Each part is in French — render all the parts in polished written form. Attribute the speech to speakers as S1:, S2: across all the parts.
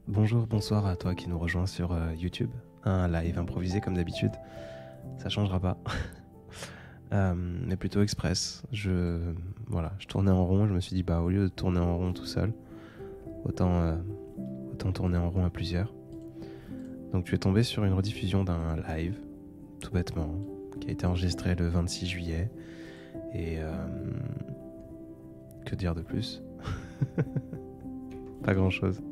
S1: Bonjour, bonsoir à toi qui nous rejoins sur YouTube. Un live improvisé comme d'habitude. Ça changera pas. Mais plutôt express. Je tournais en rond. Je me suis dit, au lieu de tourner en rond tout seul, autant tourner en rond à plusieurs. Donc tu es tombé sur une rediffusion d'un live, tout bêtement, qui a été enregistré le 26 juillet. Et que dire de plus? Pas grand chose.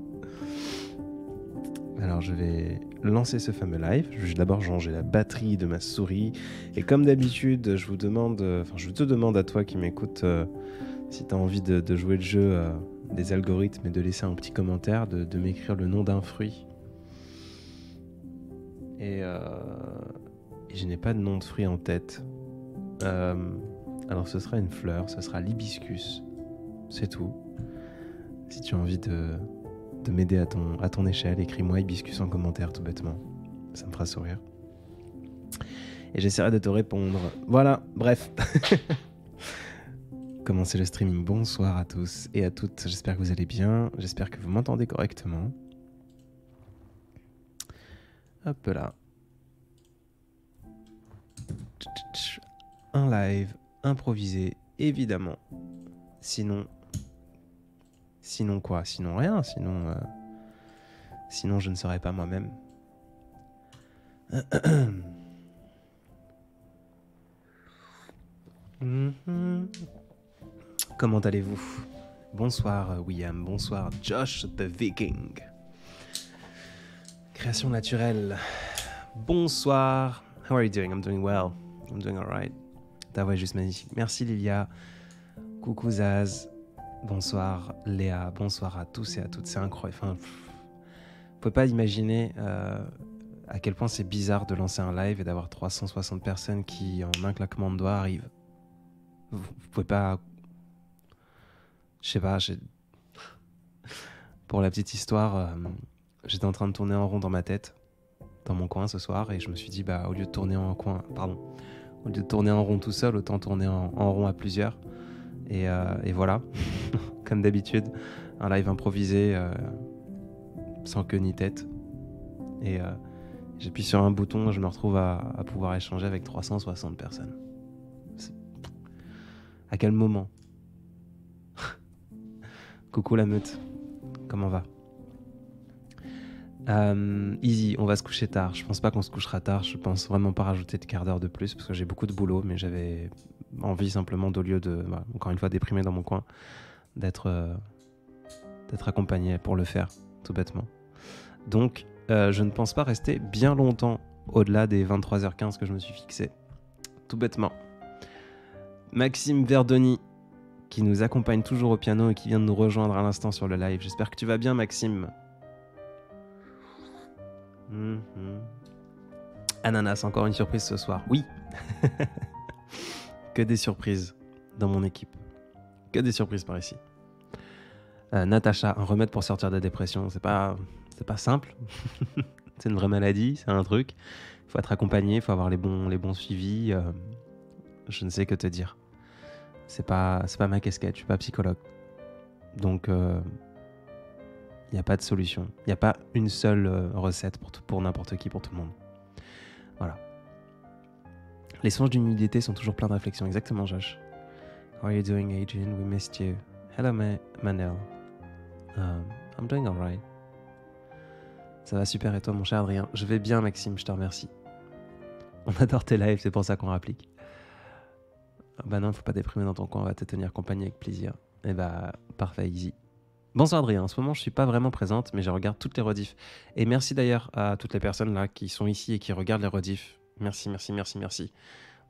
S1: Alors je vais lancer ce fameux live. Je vais d'abord changer la batterie de ma souris. Et comme d'habitude, je te demande à toi qui m'écoutes, si tu as envie de jouer le jeu des algorithmes et de laisser un petit commentaire, de m'écrire le nom d'un fruit. Et je n'ai pas de nom de fruit en tête. Alors ce sera une fleur, ce sera l'hibiscus. C'est tout. Si tu as envie de m'aider à ton échelle, écris-moi hibiscus en commentaire tout bêtement. Ça me fera sourire. Et j'essaierai de te répondre. Voilà, bref. Commencez le streaming. Bonsoir à tous et à toutes. J'espère que vous allez bien. J'espère que vous m'entendez correctement. Hop là. Un live improvisé, évidemment. Sinon quoi? Sinon rien. Sinon je ne serais pas moi-même. Comment allez-vous? Bonsoir William, bonsoir Josh the Viking. Création naturelle. Bonsoir. How are you doing? I'm doing well. I'm doing alright. Ta voix est juste magnifique. Merci Lilia. Coucou Zaz. Bonsoir Léa. Bonsoir à tous et à toutes. C'est incroyable. Enfin, vous pouvez pas imaginer à quel point c'est bizarre de lancer un live et d'avoir 360 personnes qui, en un claquement de doigts, arrivent. Vous pouvez pas... Je sais pas, pour la petite histoire, j'étais en train de tourner en rond dans ma tête, dans mon coin ce soir, et je me suis dit, au lieu de tourner en rond tout seul, autant tourner en rond à plusieurs. Et voilà, comme d'habitude, un live improvisé sans queue ni tête. Et j'appuie sur un bouton et je me retrouve à pouvoir échanger avec 360 personnes. À quel moment? Coucou la meute, comment va? Easy, on va se coucher tard. Je pense pas qu'on se couchera tard. Je pense vraiment pas rajouter de quart d'heure de plus parce que j'ai beaucoup de boulot, mais j'avais envie simplement, au lieu de, encore une fois, déprimé dans mon coin, d'être accompagné pour le faire, tout bêtement. Donc, je ne pense pas rester bien longtemps au-delà des 23h15 que je me suis fixé, tout bêtement. Maxime Verdoni, qui nous accompagne toujours au piano et qui vient de nous rejoindre à l'instant sur le live. J'espère que tu vas bien, Maxime. Ananas, encore une surprise ce soir. Oui. Que des surprises dans mon équipe. Que des surprises par ici. Natacha, un remède pour sortir de la dépression. C'est pas simple. C'est une vraie maladie, c'est un truc. Il faut être accompagné, il faut avoir les bons suivis. Je ne sais que te dire. C'est pas ma casquette, je suis pas psychologue. Donc il n'y a pas de solution. Il n'y a pas une seule recette pour n'importe qui, pour tout le monde. Voilà. Les songes d'humilité sont toujours pleins de réflexions. Exactement, Josh. How are you doing, Adrian? We missed you. Hello, Manel. I'm doing alright. Ça va super, et toi, mon cher Adrien? Je vais bien, Maxime, je te remercie. On adore tes lives, c'est pour ça qu'on rapplique. Non, faut pas déprimer dans ton coin, on va te tenir compagnie avec plaisir. Parfait, easy. Bonsoir Adrien, en ce moment je suis pas vraiment présente, mais je regarde toutes les rediffs. Et merci d'ailleurs à toutes les personnes là qui sont ici et qui regardent les rediffs. Merci.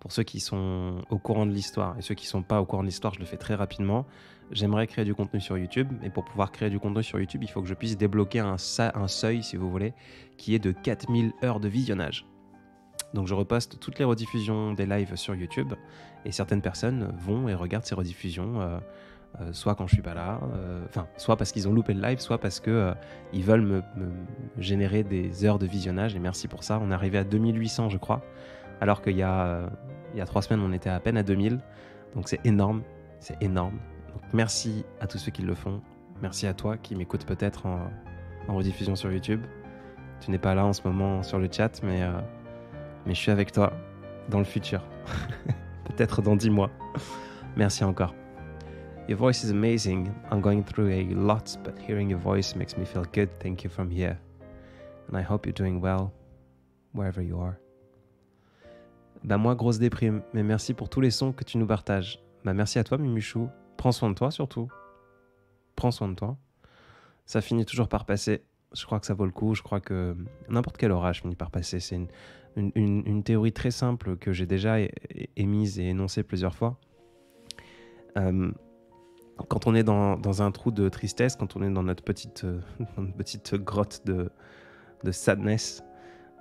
S1: Pour ceux qui sont au courant de l'histoire et ceux qui sont pas au courant de l'histoire, je le fais très rapidement. J'aimerais créer du contenu sur YouTube, et pour pouvoir créer du contenu sur YouTube, il faut que je puisse débloquer un seuil, si vous voulez, qui est de 4000 heures de visionnage. Donc je reposte toutes les rediffusions des lives sur YouTube, et certaines personnes vont et regardent ces rediffusions, soit quand je suis pas là, soit parce qu'ils ont loupé le live, soit parce que ils veulent me générer des heures de visionnage, et merci pour ça. On est arrivé à 2800, je crois, alors qu'il y a 3 semaines, on était à peine à 2000, donc c'est énorme. Donc merci à tous ceux qui le font, merci à toi qui m'écoutes peut-être en rediffusion sur YouTube. Tu n'es pas là en ce moment sur le chat, mais je suis avec toi dans le futur. Peut-être dans 10 mois. Merci encore. Your voice is amazing. I'm going through a lot, but hearing your voice makes me feel good. Thank you from here. And I hope you're doing well, wherever you are. Bah moi, grosse déprime, mais merci pour tous les sons que tu nous partages. Bah merci à toi, Mimichou. Prends soin de toi, surtout. Prends soin de toi. Ça finit toujours par passer. Je crois que ça vaut le coup. Je crois que n'importe quel orage finit par passer. C'est une théorie très simple que j'ai déjà émise et énoncée plusieurs fois. Quand on est dans un trou de tristesse, quand on est dans notre petite grotte de sadness,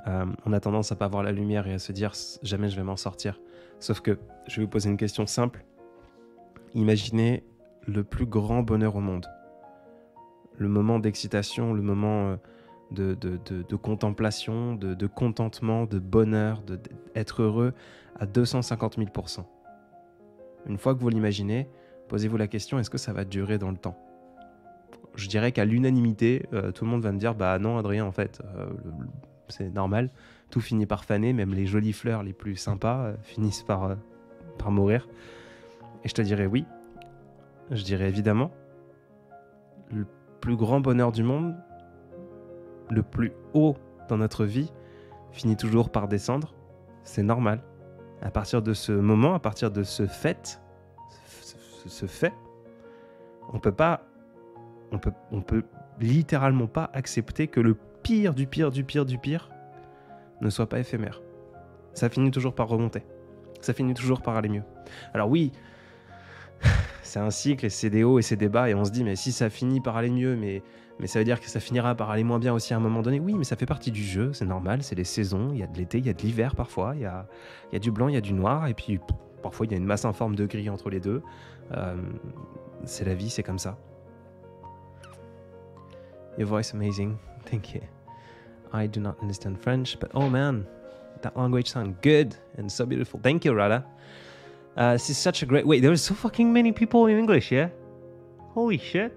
S1: on a tendance à pas voir la lumière et à se dire « jamais je vais m'en sortir ». Sauf que je vais vous poser une question simple. Imaginez le plus grand bonheur au monde. Le moment d'excitation, le moment de contemplation, de contentement, de bonheur, d'être heureux à 250 000%. Une fois que vous l'imaginez, posez-vous la question, est-ce que ça va durer dans le temps ? Je dirais qu'à l'unanimité, tout le monde va me dire, bah non Adrien, en fait, c'est normal, tout finit par faner, même les jolies fleurs les plus sympas finissent par mourir. Et je te dirais oui, je dirais évidemment, le plus grand bonheur du monde, le plus haut dans notre vie, finit toujours par descendre, c'est normal. À partir de ce moment, à partir de ce fait, on peut littéralement pas accepter que le pire du pire ne soit pas éphémère. Ça finit toujours par remonter. Ça finit toujours par aller mieux. Alors oui, c'est un cycle et c'est des hauts et c'est des bas et on se dit mais si ça finit par aller mieux, mais ça veut dire que ça finira par aller moins bien aussi à un moment donné. Oui, mais ça fait partie du jeu, c'est normal, c'est les saisons, il y a de l'été, il y a de l'hiver parfois, il y a du blanc, il y a du noir et puis parfois il y a une masse informe de gris entre les deux. C'est la vie, c'est comme ça. Your voice amazing, thank you. I do not understand French, but oh man, that language sounds good and so beautiful. Thank you, Rada. This is such a great... Wait, there are so fucking many people in English, yeah? Holy shit.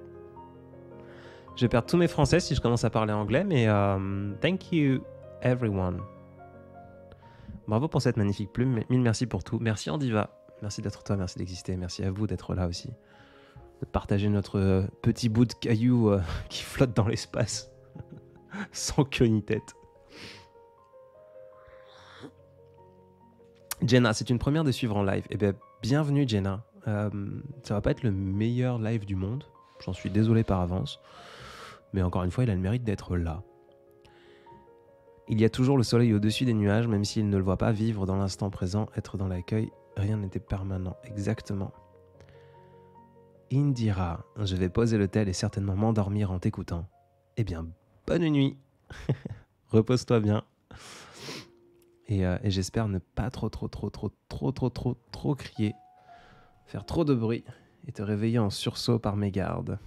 S1: Je vais perdre tous mes français si je commence à parler anglais, mais thank you, everyone. Bravo pour cette magnifique plume, mille merci pour tout. Merci Andiva, merci d'être toi, merci d'exister, merci à vous d'être là aussi. De partager notre petit bout de caillou qui flotte dans l'espace, sans queue ni tête. Jenna, c'est une première de suivre en live. Eh bien, bienvenue Jenna. Ça va pas être le meilleur live du monde, j'en suis désolé par avance, mais encore une fois, il a le mérite d'être là. Il y a toujours le soleil au-dessus des nuages, même s'il ne le voit pas, vivre dans l'instant présent, être dans l'accueil, rien n'était permanent. Exactement. Indira, je vais poser le tel et certainement m'endormir en t'écoutant. Eh bien, bonne nuit. Repose-toi bien. Et j'espère ne pas trop crier, faire trop de bruit et te réveiller en sursaut par mégarde.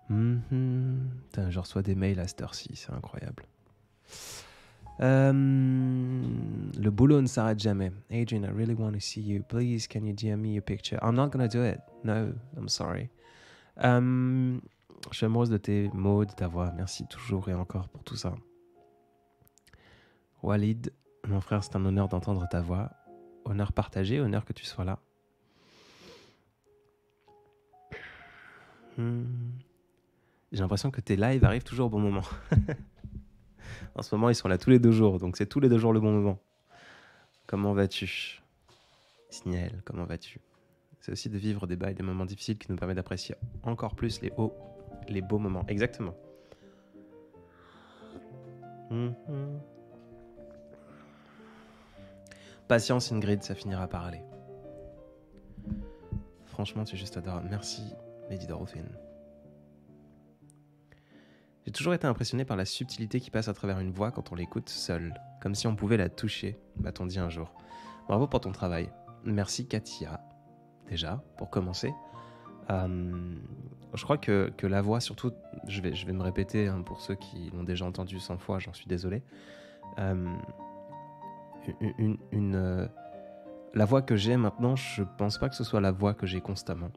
S1: Putain, je reçois des mails à cette heure-ci, c'est incroyable. Le boulot ne s'arrête jamais. Adrian, I really want to see you. Please, can you DM me your picture? I'm not gonna do it. No, I'm sorry. Je suis amoureuse de tes mots, de ta voix. Merci toujours et encore pour tout ça. Walid, mon frère, c'est un honneur d'entendre ta voix. Honneur partagé, honneur que tu sois là. J'ai l'impression que tes lives arrivent toujours au bon moment. En ce moment, ils sont là tous les 2 jours, donc c'est tous les 2 jours le bon moment. Comment vas-tu ? Signal, comment vas-tu ? C'est aussi de vivre des bas et des moments difficiles qui nous permet d'apprécier encore plus les beaux moments. Exactement. Patience Ingrid, ça finira par aller. Franchement, tu es juste adorable. Merci, Lady Dorothée. J'ai toujours été impressionné par la subtilité qui passe à travers une voix quand on l'écoute seule, comme si on pouvait la toucher, m'a-t-on dit un jour. Bravo pour ton travail. Merci Katia, déjà, pour commencer. Je crois que la voix, surtout, je vais me répéter hein, pour ceux qui l'ont déjà entendu 100 fois, j'en suis désolé. La voix que j'ai maintenant, je pense pas que ce soit la voix que j'ai constamment.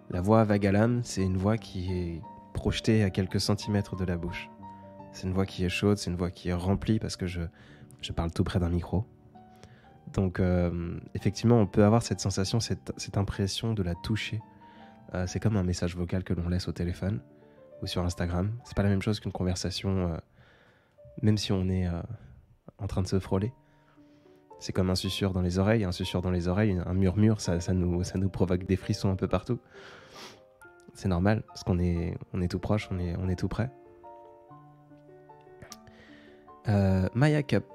S1: La voix vague à l'âme, c'est une voix qui est projetée à quelques centimètres de la bouche. C'est une voix qui est chaude, c'est une voix qui est remplie parce que je parle tout près d'un micro. Donc effectivement, on peut avoir cette sensation, cette impression de la toucher. C'est comme un message vocal que l'on laisse au téléphone ou sur Instagram. C'est pas la même chose qu'une conversation, même si on est en train de se frôler. C'est comme un susurre dans les oreilles. Un susurre dans les oreilles, un murmure, ça nous provoque des frissons un peu partout. C'est normal, parce qu'on est tout proche, on est tout près. Maya Cup.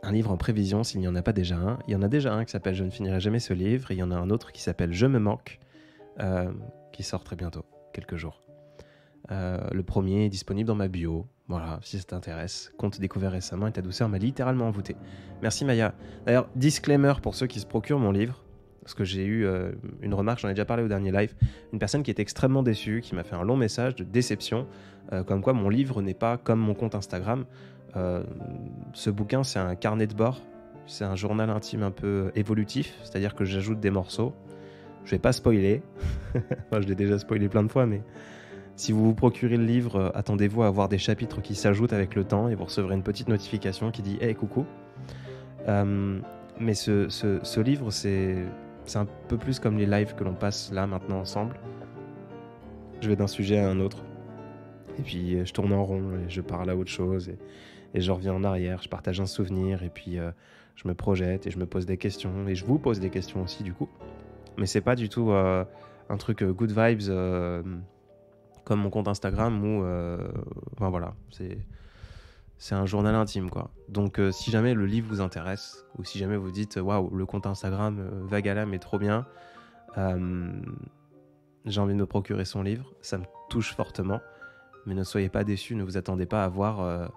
S1: Un livre en prévision, s'il n'y en a pas déjà un. Il y en a déjà un qui s'appelle « Je ne finirai jamais ce livre » et il y en a un autre qui s'appelle « Je me manque » qui sort très bientôt, quelques jours. Le premier est disponible dans ma bio. Voilà, si ça t'intéresse. Conte découvert récemment et ta douceur m'a littéralement envoûté. Merci Maya. D'ailleurs, disclaimer pour ceux qui se procurent mon livre, parce que j'ai eu une remarque, j'en ai déjà parlé au dernier live, une personne qui est extrêmement déçue, qui m'a fait un long message de déception, comme quoi mon livre n'est pas comme mon compte Instagram. Ce bouquin, c'est un carnet de bord, c'est un journal intime un peu évolutif, c'est-à-dire que j'ajoute des morceaux. Je vais pas spoiler, enfin, je l'ai déjà spoilé plein de fois, mais si vous vous procurez le livre, attendez-vous à avoir des chapitres qui s'ajoutent avec le temps et vous recevrez une petite notification qui dit « Hey, coucou ». Mais ce livre, c'est un peu plus comme les lives que l'on passe là maintenant ensemble. Je vais d'un sujet à un autre. Et puis je tourne en rond et je parle à autre chose et je reviens en arrière, je partage un souvenir et puis je me projette et je me pose des questions et je vous pose des questions aussi du coup. Mais c'est pas du tout un truc good vibes comme mon compte Instagram où enfin voilà, c'est un journal intime quoi. Donc si jamais le livre vous intéresse ou si jamais vous dites waouh, le compte Instagram vague à l'âme est trop bien, j'ai envie de me procurer son livre, ça me touche fortement. Mais ne soyez pas déçus, ne vous attendez pas à voir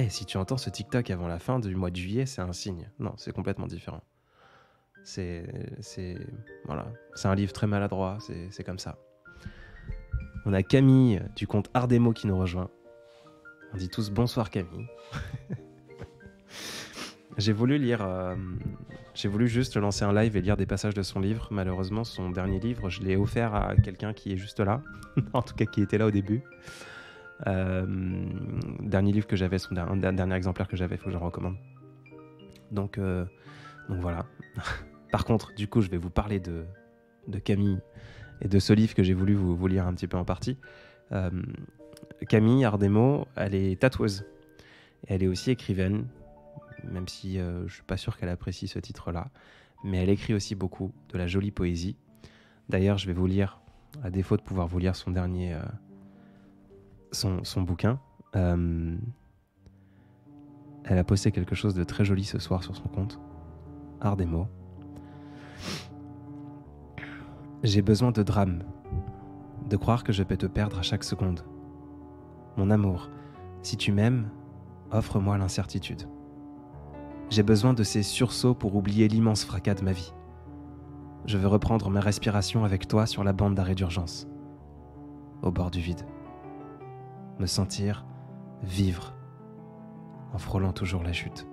S1: si tu entends ce TikTok avant la fin du mois de juillet, c'est un signe. Non, c'est complètement différent. Voilà, c'est un livre très maladroit, c'est comme ça. On a Camille du compte Ardemo qui nous rejoint. On dit tous bonsoir Camille. J'ai voulu juste lancer un live et lire des passages de son livre. Malheureusement, son dernier livre, je l'ai offert à quelqu'un qui est juste là. En tout cas, qui était là au début. Dernier livre que j'avais, dernier exemplaire que j'avais, il faut que je le recommande. Donc voilà. Par contre, du coup, je vais vous parler de Camille et de ce livre que j'ai voulu vous lire un petit peu en partie. Camille Ardemo, elle est tatoueuse. Et elle est aussi écrivaine. Même si je ne suis pas sûr qu'elle apprécie ce titre-là. Mais elle écrit aussi beaucoup de la jolie poésie. D'ailleurs, je vais vous lire, à défaut de pouvoir vous lire son dernier... son bouquin. Elle a posté quelque chose de très joli ce soir sur son compte. Ardemo. J'ai besoin de drame. De croire que je peux te perdre à chaque seconde. Mon amour, si tu m'aimes, offre-moi l'incertitude. J'ai besoin de ces sursauts pour oublier l'immense fracas de ma vie. Je veux reprendre ma respiration avec toi sur la bande d'arrêt d'urgence, au bord du vide. Me sentir vivre, en frôlant toujours la chute.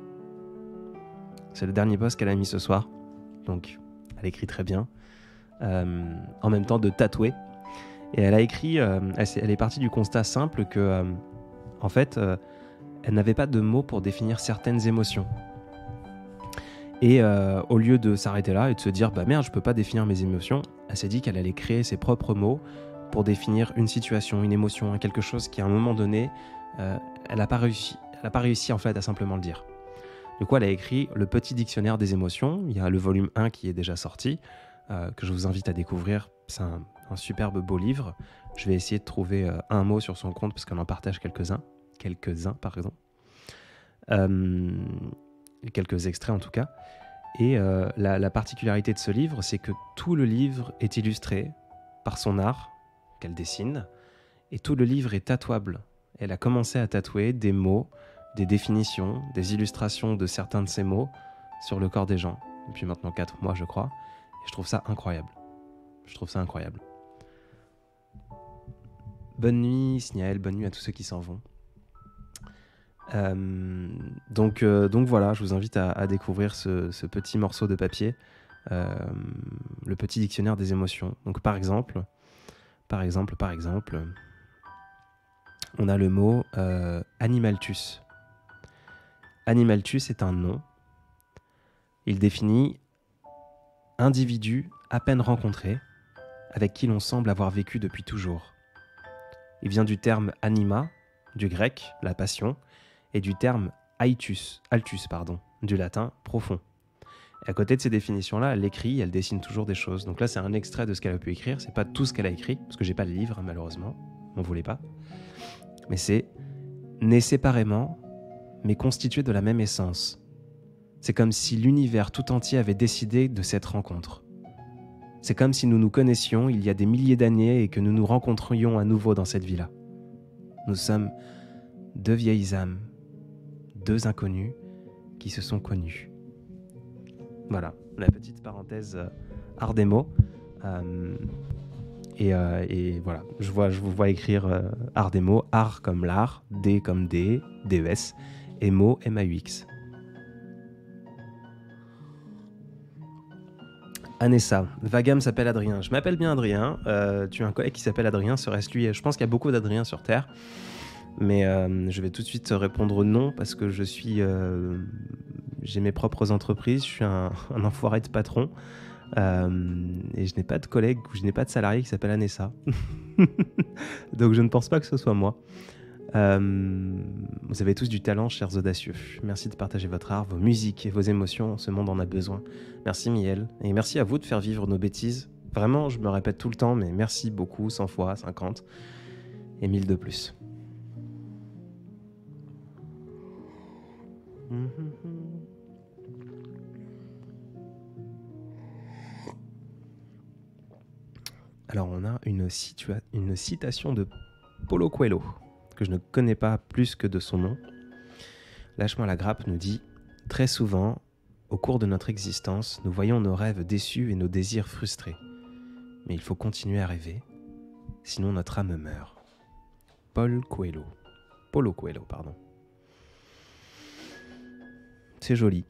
S1: C'est le dernier post qu'elle a mis ce soir, donc elle écrit très bien, en même temps de tatouer. Et elle a écrit, elle est partie du constat simple que, en fait, elle n'avait pas de mots pour définir certaines émotions. Et au lieu de s'arrêter là et de se dire « bah merde, je peux pas définir mes émotions », elle s'est dit qu'elle allait créer ses propres mots pour définir une situation, une émotion, quelque chose qui à un moment donné, elle n'a pas réussi en fait à simplement le dire. Du coup, elle a écrit le petit dictionnaire des émotions. Il y a le volume 1 qui est déjà sorti, que je vous invite à découvrir. C'est un superbe beau livre. Je vais essayer de trouver un mot sur son compte parce qu'elle en partage quelques-uns, pardon. Quelques extraits en tout cas. Et la particularité de ce livre, c'est que tout le livre est illustré par son art, qu'elle dessine, et tout le livre est tatouable. Elle a commencé à tatouer des mots, des définitions, des illustrations de certains de ces mots sur le corps des gens, depuis maintenant 4 mois je crois, et je trouve ça incroyable. Bonne nuit Sniael, bonne nuit à tous ceux qui s'en vont. Donc voilà, je vous invite à découvrir ce petit morceau de papier euh, le petit dictionnaire des émotions. Donc par exemple, on a le mot animaltus. Animaltus est un nom. Il définit individu à peine rencontré, avec qui l'on semble avoir vécu depuis toujours. Il vient du terme anima, du grec, la passion, et du terme altus, du latin profond. Et à côté de ces définitions-là, elle écrit, elle dessine toujours des choses. Donc là, c'est un extrait de ce qu'elle a pu écrire. C'est pas tout ce qu'elle a écrit, parce que j'ai pas le livre, malheureusement. On voulait pas. Mais c'est nés séparément, mais constitués de la même essence. C'est comme si l'univers tout entier avait décidé de cette rencontre. C'est comme si nous nous connaissions il y a des milliers d'années et que nous nous rencontrions à nouveau dans cette vie-là. Nous sommes deux vieilles âmes, deux inconnus qui se sont connus. Voilà, la petite parenthèse art des mots. Et voilà, je vous vois écrire art des mots, art comme l'art, D comme D, D-E-S, et mots, M-A-U-X. Anessa, Vagam s'appelle Adrien. Je m'appelle bien Adrien. Tu as un collègue qui s'appelle Adrien. Serait-ce lui? Je pense qu'il y a beaucoup d'Adrien sur Terre. Mais je vais tout de suite répondre non parce que j'ai mes propres entreprises. Je suis un enfoiré de patron. Et je n'ai pas de collègue ou je n'ai pas de salarié qui s'appelle Anessa. Donc je ne pense pas que ce soit moi. Vous avez tous du talent, chers audacieux. Merci de partager votre art, vos musiques et vos émotions. Ce monde en a besoin. Merci Miel. Et merci à vous de faire vivre nos bêtises. Vraiment, je me répète tout le temps, mais merci beaucoup, 100 fois, 50 et 1000 de plus. Alors on a une citation de Paulo Coelho, que je ne connais pas plus que de son nom. Lâche-moi la grappe nous dit « Très souvent, au cours de notre existence, nous voyons nos rêves déçus et nos désirs frustrés. Mais il faut continuer à rêver, sinon notre âme meurt. » Paulo Coelho, pardon. C'est joli.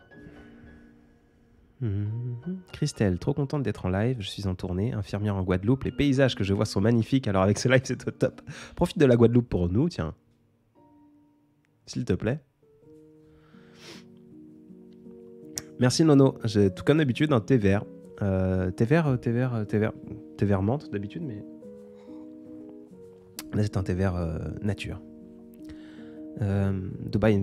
S1: Christelle, trop contente d'être en live, je suis en tournée, infirmière en Guadeloupe, les paysages que je vois sont magnifiques, alors avec ce live c'est au top. Profite de la Guadeloupe pour nous, tiens. S'il te plaît. Merci Nono, j'ai tout comme d'habitude un thé vert. Thé vert menthe d'habitude, mais là c'est un thé vert nature. Dubaï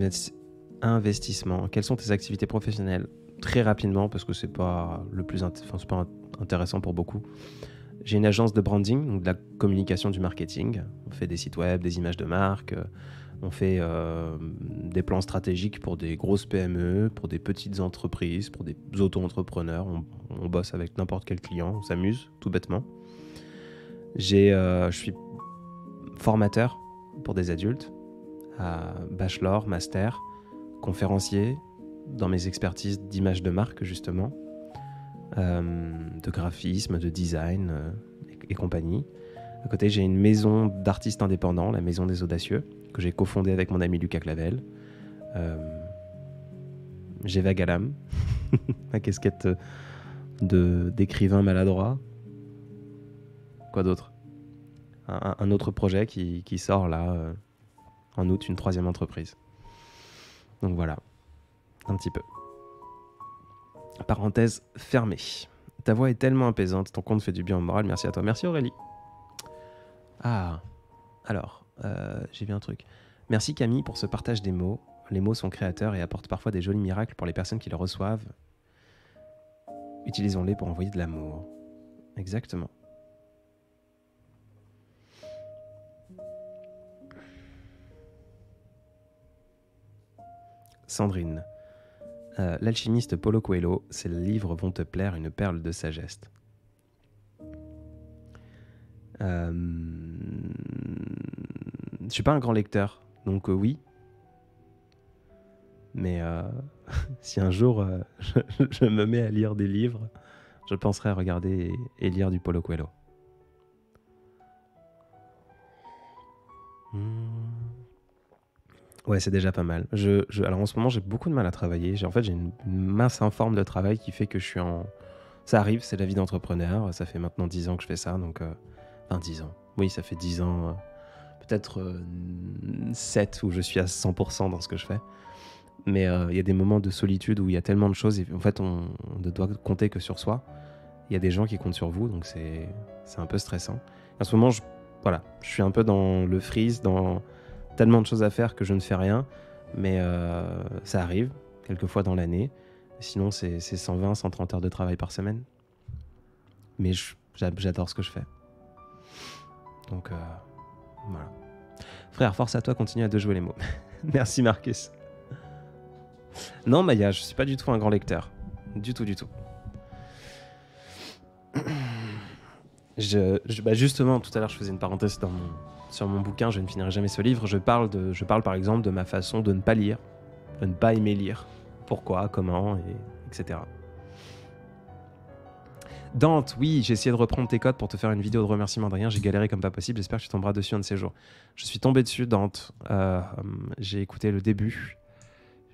S1: Investissement, quelles sont tes activités professionnelles? Très rapidement, parce que c'est pas le plus c'est pas intéressant pour beaucoup. J'ai une agence de branding, donc de la communication, du marketing. On fait des sites web, des images de marque, on fait des plans stratégiques pour des grosses PME, pour des petites entreprises, pour des auto-entrepreneurs. On bosse avec n'importe quel client, on s'amuse, tout bêtement. Je suis formateur pour des adultes, bachelor, master, conférencier, dans mes expertises d'image de marque, justement, de graphisme, de design et compagnie. À côté, j'ai une maison d'artistes indépendants, la Maison des Audacieux, que j'ai cofondée avec mon ami Lucas Clavel. J'ai vague à l'âme, ma casquette d'écrivain maladroit. Quoi d'autre? Un autre projet qui sort là, en août, une 3e entreprise. Donc voilà. Un petit peu. Parenthèse fermée. Ta voix est tellement apaisante, ton compte fait du bien au moral, merci à toi. Merci Aurélie. Ah, alors, j'ai vu un truc. Merci Camille pour ce partage des mots. Les mots sont créateurs et apportent parfois des jolis miracles pour les personnes qui les reçoivent. Utilisons-les pour envoyer de l'amour. Exactement. Sandrine. L'alchimiste Paulo Coelho, ces livres vont te plaire, une perle de sagesse. Je suis pas un grand lecteur, donc oui. Mais si un jour je me mets à lire des livres, je penserai à regarder et lire du Paulo Coelho. Ouais, c'est déjà pas mal. Alors en ce moment, j'ai beaucoup de mal à travailler. J'ai une mince informe de travail qui fait que je suis en... Ça arrive, c'est la vie d'entrepreneur. Ça fait maintenant 10 ans que je fais ça, donc... Enfin, 10 ans. Oui, ça fait 10 ans, peut-être 7 où je suis à 100% dans ce que je fais. Mais il y a des moments de solitude où il y a tellement de choses, et en fait, on ne doit compter que sur soi. Il y a des gens qui comptent sur vous, donc c'est un peu stressant. En ce moment, voilà, je suis un peu dans le freeze, dans tellement de choses à faire que je ne fais rien, mais ça arrive, quelques fois dans l'année. Sinon, c'est 120, 130 heures de travail par semaine. Mais j'adore ce que je fais. Donc, voilà. Frère, force à toi, continue à de jouer les mots. Merci, Marcus. Non, Maya, je suis pas du tout un grand lecteur. Du tout, du tout. Justement, tout à l'heure, je faisais une parenthèse sur mon bouquin, je ne finirai jamais ce livre. Je parle par exemple de ma façon de ne pas lire, de ne pas aimer lire. Pourquoi, comment, etc. Dante, oui, j'ai essayé de reprendre tes codes pour te faire une vidéo de remerciement d'Adrien. J'ai galéré comme pas possible. J'espère que tu tomberas dessus un de ces jours. Je suis tombé dessus, Dante. J'ai écouté le début.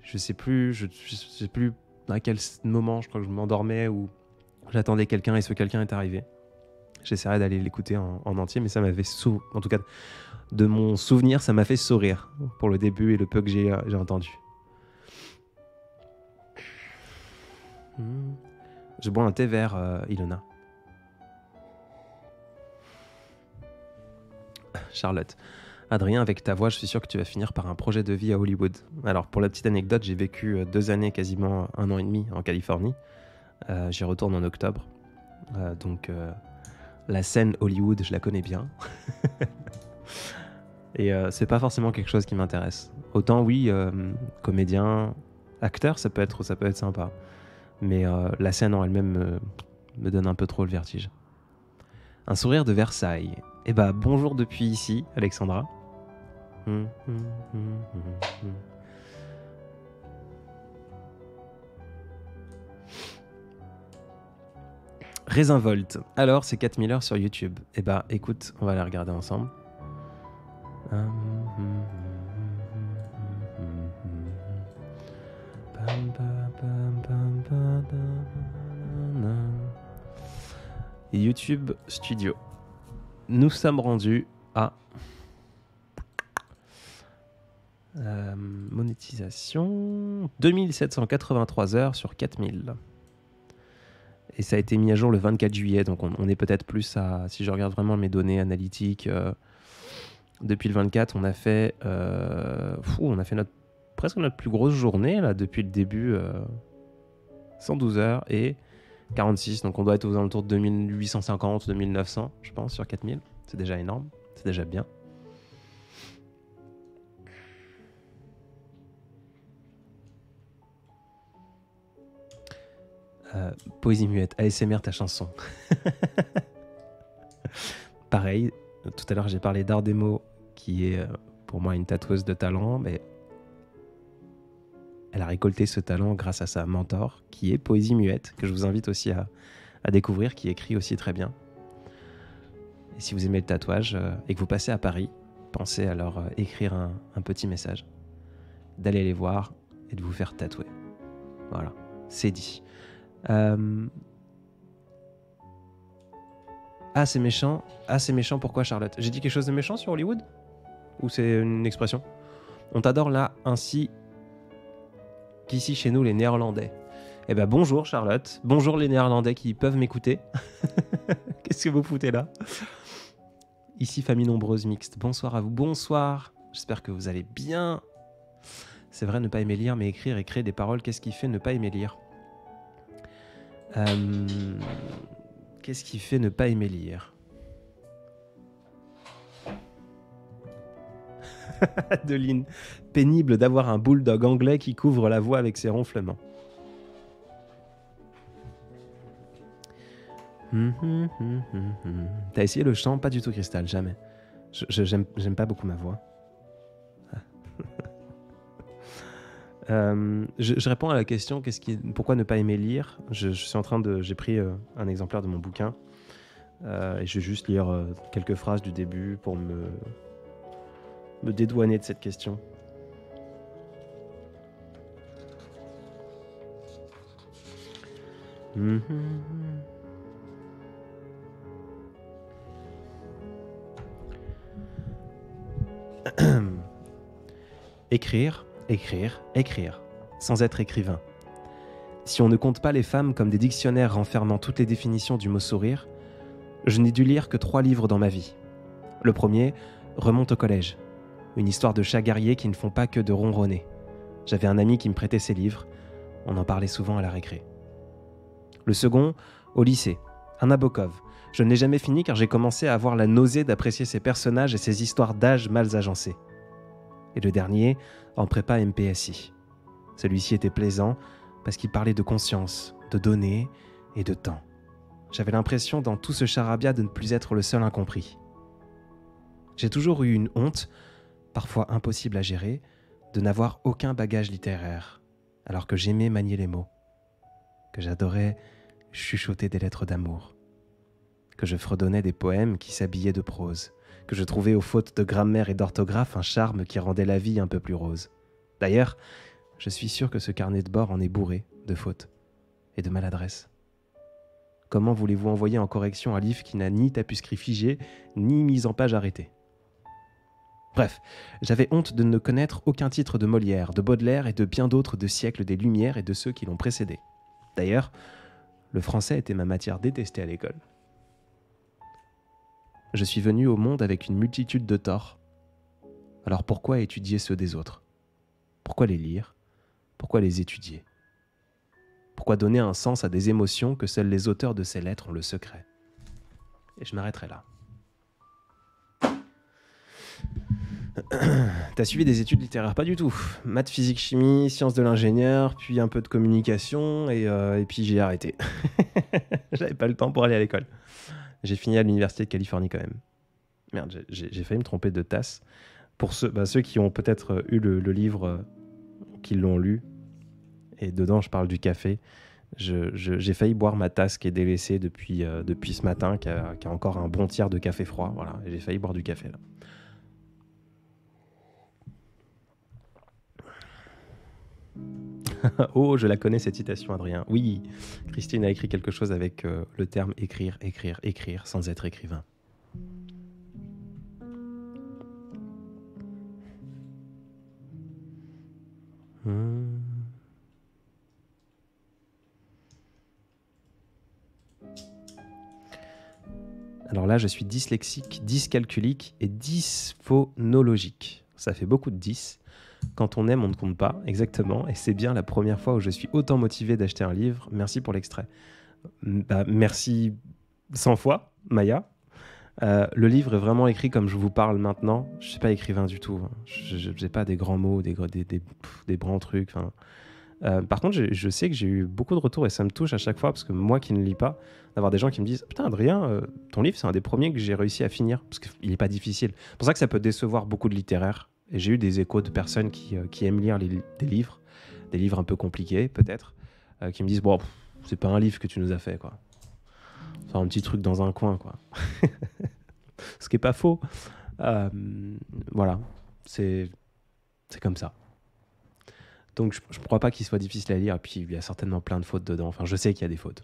S1: Je sais plus à quel moment. Je crois que je m'endormais ou j'attendais quelqu'un et ce quelqu'un est arrivé. J'essaierai d'aller l'écouter en entier, mais ça m'avait en tout cas, de mon souvenir, ça m'a fait sourire pour le début et le peu que j'ai entendu. Je bois un thé vert, Ilona. Charlotte. Adrien, avec ta voix, je suis sûr que tu vas finir par un projet de vie à Hollywood. Alors, pour la petite anecdote, j'ai vécu 2 années, quasiment 1 an et demi en Californie. J'y retourne en octobre. Donc, la scène Hollywood, je la connais bien. Et c'est pas forcément quelque chose qui m'intéresse. Autant, oui, comédien, acteur, ça peut être sympa. Mais la scène en elle-même me donne un peu trop le vertige. Un sourire de Versailles. Eh bah, bonjour depuis ici, Alexandra. Résinvolte. Alors, c'est 4000 heures sur YouTube. Eh bah, écoute, on va la regarder ensemble. YouTube Studio. Nous sommes rendus à monétisation 2783 heures sur 4000. Et ça a été mis à jour le 24 juillet, donc on est peut-être plus à... Si je regarde vraiment mes données analytiques, depuis le 24, on a fait presque notre plus grosse journée là, depuis le début, 112 heures et 46, donc on doit être aux alentours de 2850, 2900, je pense, sur 4000. C'est déjà énorme, c'est déjà bien. Poésie muette, ASMR ta chanson. Pareil, tout à l'heure j'ai parlé d'Art des mots, qui est pour moi une tatoueuse de talent, mais elle a récolté ce talent grâce à sa mentor, qui est Poésie muette, que je vous invite aussi à découvrir, qui écrit aussi très bien. Et si vous aimez le tatouage et que vous passez à Paris, pensez à leur écrire un petit message, d'aller les voir et de vous faire tatouer. Voilà, c'est dit. Ah, c'est méchant. Ah, c'est méchant, pourquoi, Charlotte? J'ai dit quelque chose de méchant sur Hollywood? Ou c'est une expression? On t'adore là, ainsi qu'ici chez nous, les Néerlandais. Eh ben bonjour, Charlotte. Bonjour les Néerlandais qui peuvent m'écouter. Qu'est-ce que vous foutez là? Ici, famille nombreuse mixte. Bonsoir à vous. Bonsoir. J'espère que vous allez bien. C'est vrai, ne pas aimer lire, mais écrire et créer des paroles, qu'est-ce qui fait ne pas aimer lire? Qu'est-ce qui fait ne pas aimer lire? Adeline, pénible d'avoir un bulldog anglais qui couvre la voix avec ses ronflements. T'as essayé le chant? Pas du tout, Cristal, jamais. J'aime pas beaucoup ma voix. Je réponds à la question pourquoi ne pas aimer lire. J'ai pris un exemplaire de mon bouquin et je vais juste lire quelques phrases du début pour me dédouaner de cette question. Écrire, écrire, écrire, sans être écrivain. Si on ne compte pas les femmes comme des dictionnaires renfermant toutes les définitions du mot sourire, je n'ai dû lire que 3 livres dans ma vie. Le premier remonte au collège. Une histoire de chats guerriers qui ne font pas que de ronronner. J'avais un ami qui me prêtait ses livres. On en parlait souvent à la récré. Le second, au lycée. Un Nabokov. Je ne l'ai jamais fini car j'ai commencé à avoir la nausée d'apprécier ses personnages et ses histoires d'âge mal agencées. Et le dernier, en prépa MPSI. Celui-ci était plaisant parce qu'il parlait de conscience, de données et de temps. J'avais l'impression dans tout ce charabia de ne plus être le seul incompris. J'ai toujours eu une honte, parfois impossible à gérer, de n'avoir aucun bagage littéraire, alors que j'aimais manier les mots, que j'adorais chuchoter des lettres d'amour, que je fredonnais des poèmes qui s'habillaient de prose, que je trouvais aux fautes de grammaire et d'orthographe un charme qui rendait la vie un peu plus rose. D'ailleurs, je suis sûr que ce carnet de bord en est bourré de fautes et de maladresses. Comment voulez-vous envoyer en correction un livre qui n'a ni tapuscrit figé, ni mise en page arrêtée ? Bref, j'avais honte de ne connaître aucun titre de Molière, de Baudelaire et de bien d'autres de siècles des Lumières et de ceux qui l'ont précédé. D'ailleurs, le français était ma matière détestée à l'école. Je suis venu au monde avec une multitude de torts. Alors pourquoi étudier ceux des autres ? Pourquoi les lire ? Pourquoi les étudier ? Pourquoi donner un sens à des émotions que seuls les auteurs de ces lettres ont le secret ? Et je m'arrêterai là. T'as suivi des études littéraires? Pas du tout. Maths, physique, chimie, sciences de l'ingénieur, puis un peu de communication, et puis j'ai arrêté. J'avais pas le temps pour aller à l'école. J'ai fini à l'Université de Californie quand même. Merde, j'ai failli me tromper de tasse. Pour ceux qui ont peut-être eu le livre, qui l'ont lu, et dedans je parle du café, j'ai failli boire ma tasse qui est délaissée depuis ce matin, qui a encore un bon tiers de café froid. Voilà, et j'ai failli boire du café là. Oh, je la connais cette citation, Adrien. Oui, Christine a écrit quelque chose avec le terme écrire, écrire, écrire, sans être écrivain. Alors là, je suis dyslexique, dyscalculique et dysphonologique. Ça fait beaucoup de 10. Quand on aime, on ne compte pas, exactement. Et c'est bien la première fois où je suis autant motivé d'acheter un livre. Merci pour l'extrait. Merci 100 fois, Maya. Le livre est vraiment écrit comme je vous parle maintenant. Je ne suis pas écrivain du tout. Je n'ai pas des grands mots, des grands trucs. Par contre, je sais que j'ai eu beaucoup de retours et ça me touche à chaque fois parce que moi qui ne lis pas, d'avoir des gens qui me disent « Putain, Adrien, ton livre, c'est un des premiers que j'ai réussi à finir. » Parce qu'il n'est pas difficile. C'est pour ça que ça peut décevoir beaucoup de littéraires. Et j'ai eu des échos de personnes qui aiment lire des livres un peu compliqués peut-être, qui me disent « Bon, c'est pas un livre que tu nous as fait, quoi. C'est un petit truc dans un coin, quoi. » Ce qui n'est pas faux. Voilà, c'est comme ça. Donc je ne crois pas qu'il soit difficile à lire, et puis il y a certainement plein de fautes dedans. Enfin, je sais qu'il y a des fautes.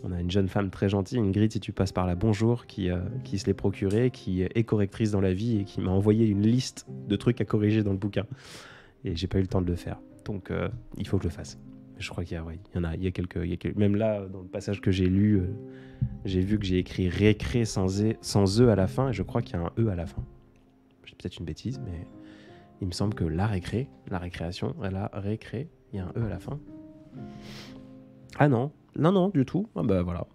S1: On a une jeune femme très gentille, Ingrid, si tu passes par là, bonjour, qui se l'est procurée, qui est correctrice dans la vie et qui m'a envoyé une liste de trucs à corriger dans le bouquin. Et j'ai pas eu le temps de le faire. Donc il faut que je le fasse. Je crois qu'il y a quelques... Même là, dans le passage que j'ai lu, j'ai vu que j'ai écrit récré sans E à la fin, et je crois qu'il y a un E à la fin. C'est peut-être une bêtise, mais... Il me semble que la récréation, la récré, il y a un E à la fin. Ah non, du tout. Ah bah voilà.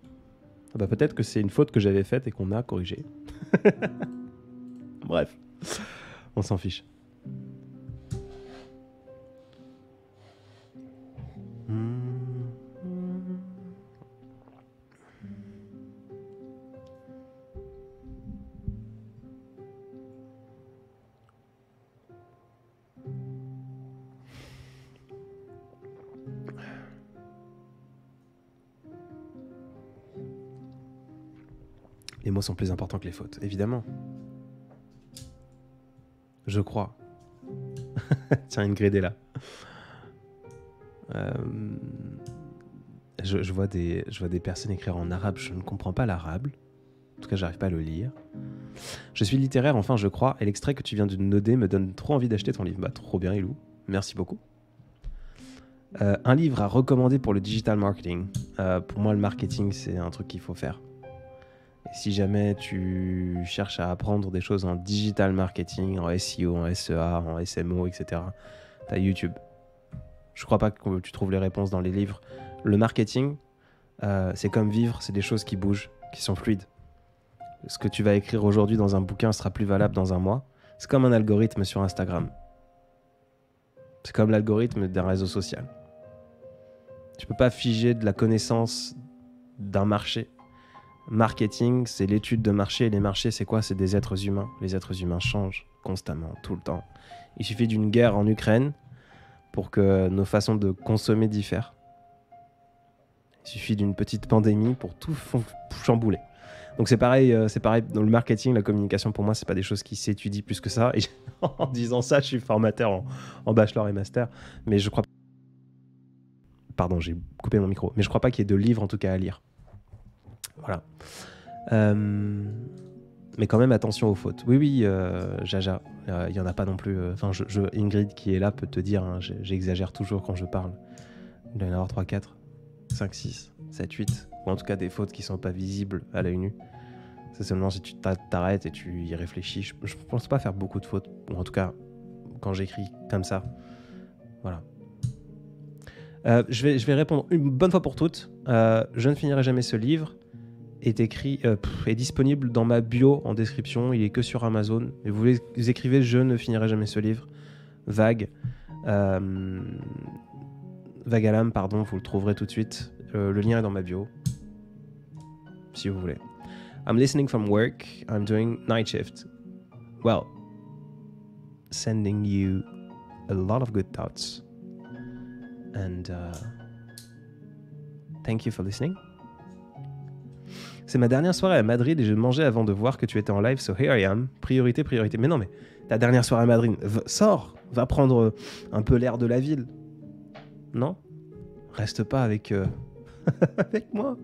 S1: Ah bah peut-être que c'est une faute que j'avais faite et qu'on a corrigée. Bref, on s'en fiche. Les mots sont plus importants que les fautes, évidemment. Je crois. Tiens, Ingrid est là. Je vois des personnes écrire en arabe. Je ne comprends pas l'arabe. En tout cas, j'arrive pas à le lire. Je suis littéraire, enfin, je crois, et l'extrait que tu viens de noder me donne trop envie d'acheter ton livre. Bah, trop bien, Ilou. Merci beaucoup. Un livre à recommander pour le digital marketing. Pour moi, le marketing, c'est un truc qu'il faut faire. Et si jamais tu cherches à apprendre des choses en digital marketing, en SEO, en SEA, en SMO, etc., t'as YouTube. Je crois pas que tu trouves les réponses dans les livres. Le marketing, c'est comme vivre, c'est des choses qui bougent, qui sont fluides. Ce que tu vas écrire aujourd'hui dans un bouquin sera plus valable dans un mois. C'est comme un algorithme sur Instagram. C'est comme l'algorithme d'un réseau social. Tu peux pas figer de la connaissance d'un marché. Marketing, c'est l'étude de marché. Et les marchés, c'est quoi? C'est des êtres humains. Les êtres humains changent constamment, tout le temps. Il suffit d'une guerre en Ukraine pour que nos façons de consommer diffèrent. Il suffit d'une petite pandémie pour tout chambouler. Donc c'est pareil dans le marketing, la communication, pour moi, c'est pas des choses qui s'étudient plus que ça. Et en disant ça, je suis formateur en bachelor et master, mais je crois. Pardon, j'ai coupé mon micro. Mais je crois pas qu'il y ait de livres en tout cas à lire. Voilà. Mais quand même attention aux fautes. Oui, Jaja, il y en a pas non plus. Enfin, Ingrid qui est là peut te dire, hein, j'exagère toujours quand je parle. Il doit y en avoir 3, 4, 5, 6, 7, 8. Ou en tout cas des fautes qui sont pas visibles à l'œil nu. C'est seulement si tu t'arrêtes et tu y réfléchis. Je pense pas faire beaucoup de fautes. Ou en tout cas, quand j'écris comme ça. Voilà. Je vais répondre une bonne fois pour toutes. Je ne finirai jamais ce livre. Est disponible dans ma bio en description. Il est que sur Amazon. Et vous écrivez je ne finirai jamais ce livre. Vague. Vague à l'âme, pardon. Vous le trouverez tout de suite. Le lien est dans ma bio. Si vous voulez. I'm listening from work. I'm doing night shift. Well, sending you a lot of good thoughts. And thank you for listening. C'est ma dernière soirée à Madrid et je mangeais avant de voir que tu étais en live, so here I am. Priorité. Mais non, mais ta dernière soirée à Madrid, sors, va prendre un peu l'air de la ville. Non? Reste pas avec, avec moi.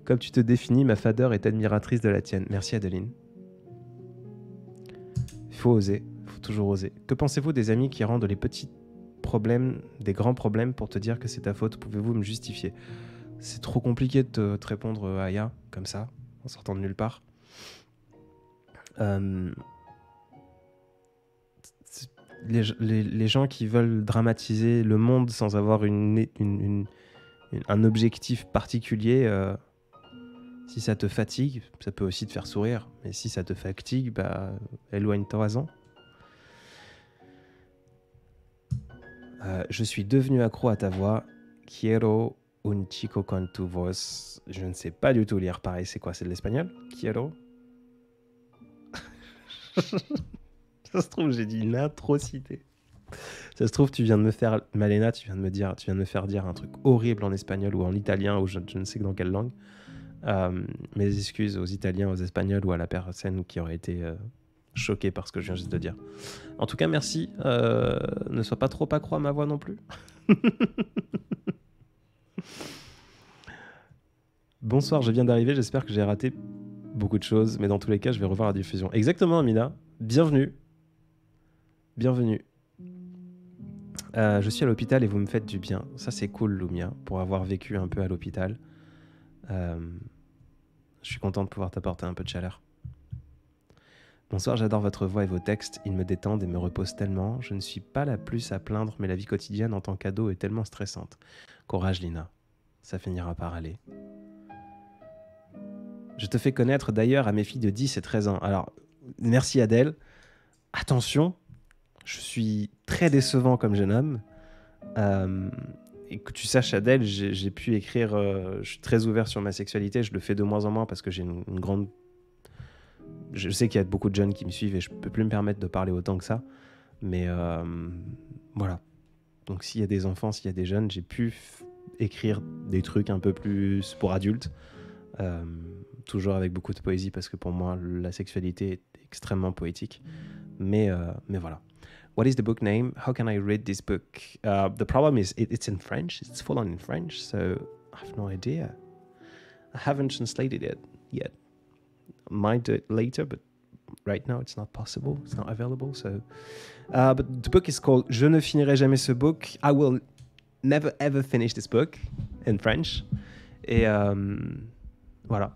S1: Comme tu te définis, ma fadeur est admiratrice de la tienne. Merci Adeline. Il faut oser, il faut toujours oser. Que pensez-vous des amis qui rendent les petits problèmes des grands problèmes pour te dire que c'est ta faute? Pouvez-vous me justifier? C'est trop compliqué de te répondre Aya, comme ça, en sortant de nulle part. Les gens qui veulent dramatiser le monde sans avoir un objectif particulier, si ça te fatigue, ça peut aussi te faire sourire. Mais si ça te fatigue, bah, éloigne-toi-en. Je suis devenu accro à ta voix. Quiero un chico con tu voz. Je ne sais pas du tout lire pareil. C'est quoi? C'est de l'espagnol? Quiero. Ça se trouve, j'ai dit une atrocité. Ça se trouve, tu viens de me faire... Malena, tu viens de me faire dire un truc horrible en espagnol ou en italien ou je ne sais dans quelle langue. Mes excuses aux Italiens, aux Espagnols ou à la personne qui aurait été choquée par ce que je viens juste de dire. En tout cas, merci. Ne sois pas trop accro à ma voix non plus. Bonsoir, je viens d'arriver. J'espère que j'ai raté beaucoup de choses, mais dans tous les cas, je vais revoir la diffusion. Exactement, Amina. Bienvenue. Bienvenue. Je suis à l'hôpital et vous me faites du bien. Ça, c'est cool, Lumia, pour avoir vécu un peu à l'hôpital. Je suis content de pouvoir t'apporter un peu de chaleur. Bonsoir, j'adore votre voix et vos textes. Ils me détendent et me reposent tellement. Je ne suis pas la plus à plaindre, mais la vie quotidienne en tant qu'ado est tellement stressante. Courage, Lina. Ça finira par aller. Je te fais connaître d'ailleurs à mes filles de 10 et 13 ans. Alors, merci Adèle. Attention, je suis très décevant comme jeune homme. Et que tu saches, Adèle, j'ai pu écrire... je suis très ouvert sur ma sexualité. Je le fais de moins en moins parce que j'ai une grande... Je sais qu'il y a beaucoup de jeunes qui me suivent et je ne peux plus me permettre de parler autant que ça. Mais voilà. Donc s'il y a des enfants, s'il y a des jeunes, j'ai pu écrire des trucs un peu plus pour adultes. Toujours avec beaucoup de poésie parce que pour moi, la sexualité est extrêmement poétique. Mais voilà. What is the book name? How can I read this book? The problem is it's in French. It's full on in French, so I have no idea. I haven't translated it yet. Might do it later, but right now it's not possible. It's not available. So, but the book is called Je ne finirai jamais ce book. I will never ever finish this book in French. Et voilà.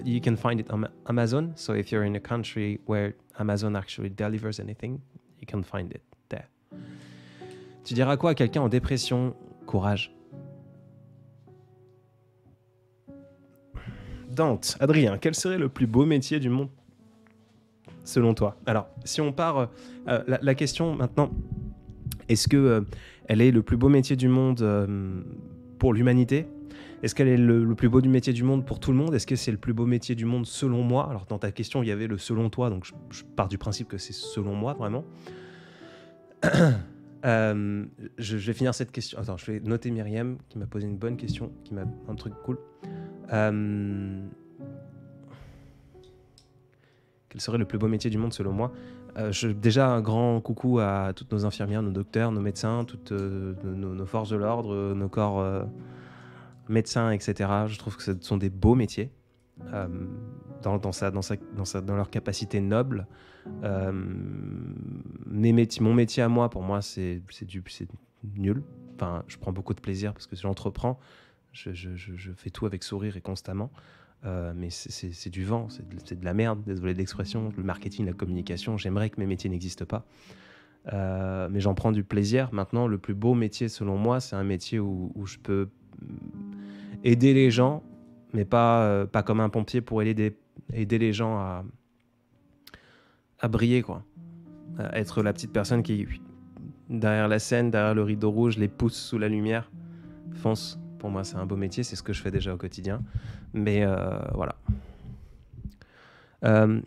S1: You can find it on Amazon. So if you're in a country where Amazon actually delivers anything, you can find it there. Tu diras quoi à quelqu'un en dépression? Courage. Dante, Adrien, quel serait le plus beau métier du monde selon toi? Alors, si on part, la question maintenant, est-ce que elle est le plus beau métier du monde pour l'humanité? Est-ce qu'elle est le plus beau du métier du monde pour tout le monde? Est-ce que c'est le plus beau métier du monde selon moi? Alors, dans ta question, il y avait le selon toi, donc je pars du principe que c'est selon moi, vraiment. Je vais finir cette question. Attends, je vais noter Myriam qui m'a posé une bonne question, qui m'a un truc cool. Quel serait le plus beau métier du monde selon moi? Déjà un grand coucou à toutes nos infirmières, nos docteurs, nos médecins, toutes nos forces de l'ordre, nos corps médecins, etc. Je trouve que ce sont des beaux métiers dans leur capacité noble. Mon métier à moi, pour moi, c'est nul. Enfin, je prends beaucoup de plaisir parce que j'entreprends. Je fais tout avec sourire et constamment. Mais c'est du vent, c'est de la merde, désolé de l'expression. Le marketing, la communication, j'aimerais que mes métiers n'existent pas. Mais j'en prends du plaisir. Maintenant, le plus beau métier, selon moi, c'est un métier où je peux aider les gens, mais pas comme un pompier pour aider les gens à briller, quoi. Être la petite personne qui, derrière la scène, derrière le rideau rouge, les pousse sous la lumière, fonce. Pour moi, c'est un beau métier, c'est ce que je fais déjà au quotidien. Mais voilà.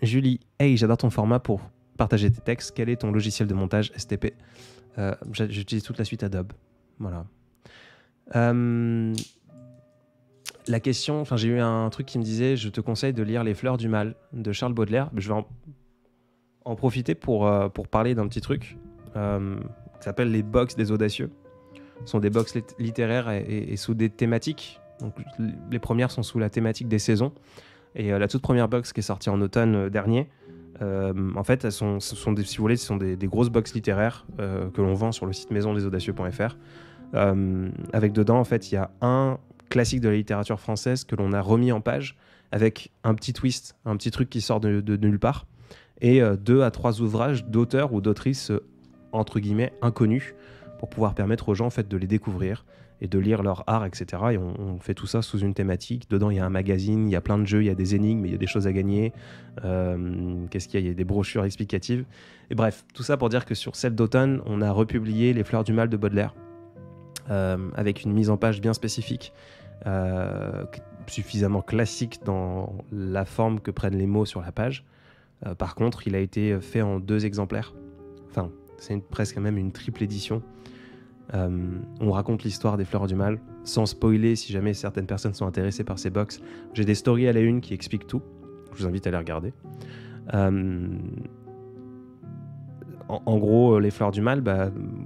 S1: Julie, hey, j'adore ton format pour partager tes textes. Quel est ton logiciel de montage STP? J'utilise toute la suite Adobe. Voilà. La question, enfin, j'ai eu un truc qui me disait, je te conseille de lire Les Fleurs du Mal de Charles Baudelaire. Je vais en profiter pour parler d'un petit truc qui s'appelle les box des audacieux. Ce sont des box littéraires et sous des thématiques. Donc, les premières sont sous la thématique des saisons. Et la toute première box qui est sortie en automne dernier, en fait, si vous voulez, ce sont des grosses box littéraires que l'on vend sur le site maisondesaudacieux.fr. Avec dedans, en fait, il y a un classique de la littérature française que l'on a remis en page avec un petit twist, un petit truc qui sort de nulle part, et 2 à 3 ouvrages d'auteurs ou d'autrices entre guillemets inconnus pour pouvoir permettre aux gens en fait de les découvrir et de lire leur art, etc. Et on fait tout ça sous une thématique. Dedans, il y a un magazine, il y a plein de jeux, il y a des énigmes, il y a des choses à gagner. Qu'est-ce qu'il y a? Il y a des brochures explicatives. Et bref, tout ça pour dire que sur celle d'automne, on a republié Les Fleurs du Mal de Baudelaire avec une mise en page bien spécifique, suffisamment classique dans la forme que prennent les mots sur la page. Par contre, il a été fait en 2 exemplaires. Enfin, c'est presque même une triple édition. On raconte l'histoire des Fleurs du Mal sans spoiler si jamais certaines personnes sont intéressées par ces box. J'ai des stories à la une qui expliquent tout. Je vous invite à les regarder. En gros, les Fleurs du Mal,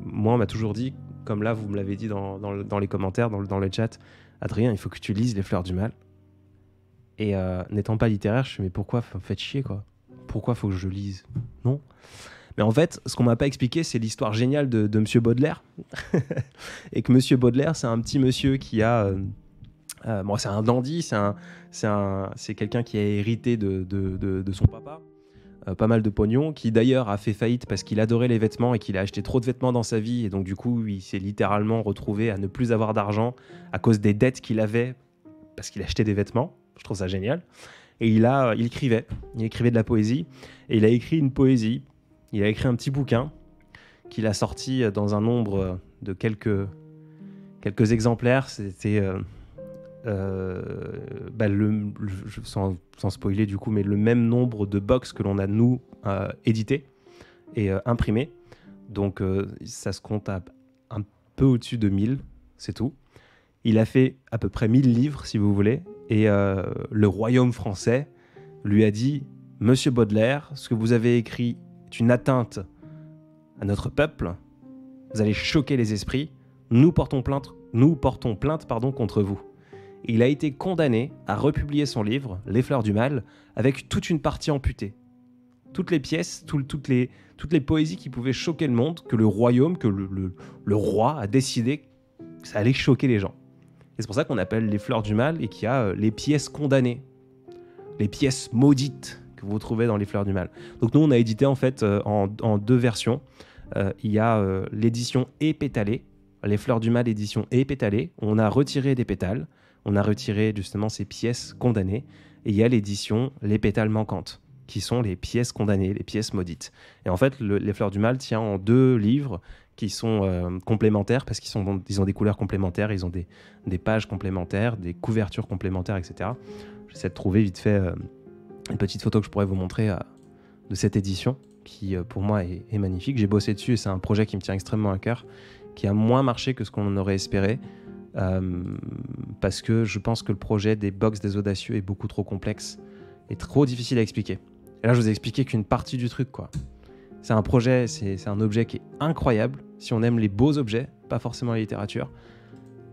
S1: moi on m'a toujours dit, comme là vous me l'avez dit dans les commentaires, dans le chat, Adrien, il faut que tu lises les Fleurs du Mal. Et n'étant pas littéraire, je me suis dit, mais pourquoi? Faites chier, quoi. Pourquoi faut que je lise? Non. Mais en fait, ce qu'on m'a pas expliqué, c'est l'histoire géniale de Monsieur Baudelaire. Et que Monsieur Baudelaire, c'est un petit monsieur qui a... c'est un dandy, c'est quelqu'un qui a hérité de son papa, pas mal de pognon, qui d'ailleurs a fait faillite parce qu'il adorait les vêtements et qu'il a acheté trop de vêtements dans sa vie. Et donc du coup, il s'est littéralement retrouvé à ne plus avoir d'argent à cause des dettes qu'il avait parce qu'il achetait des vêtements. Je trouve ça génial. Et il écrivait de la poésie. Et il a écrit une poésie. Il a écrit un petit bouquin qu'il a sorti dans un nombre de quelques exemplaires. C'était sans spoiler du coup, mais le même nombre de box que l'on a nous édité et imprimé. Donc ça se compte à un peu au-dessus de 1000, c'est tout. Il a fait à peu près 1000 livres, si vous voulez, et le royaume français lui a dit « Monsieur Baudelaire, ce que vous avez écrit est une atteinte à notre peuple, vous allez choquer les esprits, nous portons plainte Nous portons plainte contre vous. Il a été condamné à republier son livre, Les Fleurs du Mal, avec toute une partie amputée. Toutes les pièces, toutes les poésies qui pouvaient choquer le monde, que le royaume, que le roi a décidé que ça allait choquer les gens. Et c'est pour ça qu'on appelle Les Fleurs du Mal et qu'il y a les pièces condamnées, les pièces maudites que vous trouvez dans Les Fleurs du Mal. Donc nous, on a édité en fait en 2 versions. Il y a l'édition épétalée, Les Fleurs du Mal édition épétalée. On a retiré des pétales, on a retiré justement ces pièces condamnées. Et il y a l'édition Les Pétales Manquantes, qui sont les pièces condamnées, les pièces maudites. Et en fait, Les Fleurs du Mal tient en 2 livres qui sont complémentaires, parce qu'ils ont des couleurs complémentaires, ils ont des pages complémentaires, des couvertures complémentaires, etc. J'essaie de trouver vite fait une petite photo que je pourrais vous montrer de cette édition, qui pour moi est magnifique. J'ai bossé dessus et c'est un projet qui me tient extrêmement à cœur, qui a moins marché que ce qu'on aurait espéré, parce que je pense que le projet des box des audacieux est beaucoup trop complexe et trop difficile à expliquer. Et là, je vous ai expliqué qu'une partie du truc, quoi. C'est un projet, c'est un objet qui est incroyable, si on aime les beaux objets, pas forcément la littérature,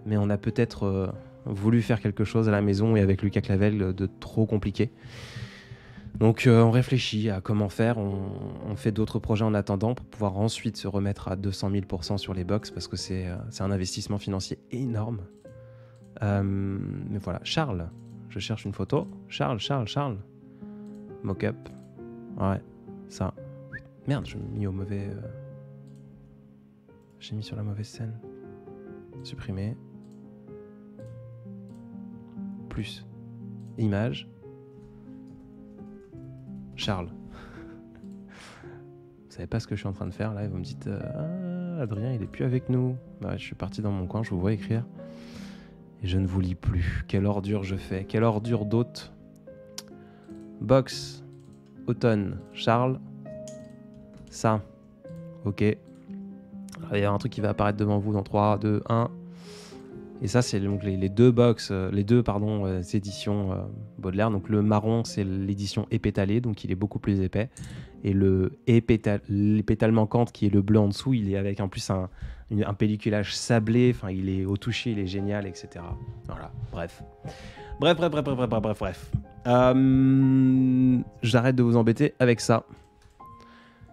S1: mais on a peut-être voulu faire quelque chose à la maison et avec Lucas Clavel de trop compliqué. Donc on réfléchit à comment faire, on fait d'autres projets en attendant pour pouvoir ensuite se remettre à 200 000% sur les box, parce que c'est un investissement financier énorme. Mais voilà, Charles, je cherche une photo. Charles. Mock-up. Ouais, ça. Merde, j'ai mis au mauvais... J'ai mis sur la mauvaise scène. Supprimer. Plus. Image. Charles. Vous savez pas ce que je suis en train de faire là, et vous me dites Adrien il est plus avec nous. Ouais, je suis parti dans mon coin, je vous vois écrire et je ne vous lis plus. Quelle ordure je fais, quelle ordure d'hôte. Box automne Charles. Ça. Ok. Alors, il y a un truc qui va apparaître devant vous dans 3, 2, 1. Et ça, c'est donc les deux éditions Baudelaire. Donc le marron, c'est l'édition épétalée, donc il est beaucoup plus épais. Et les pétales manquantes, qui est le bleu en dessous, il est avec en plus un pelliculage sablé. Enfin, il est au toucher, il est génial, etc. Voilà. Bref. J'arrête de vous embêter avec ça.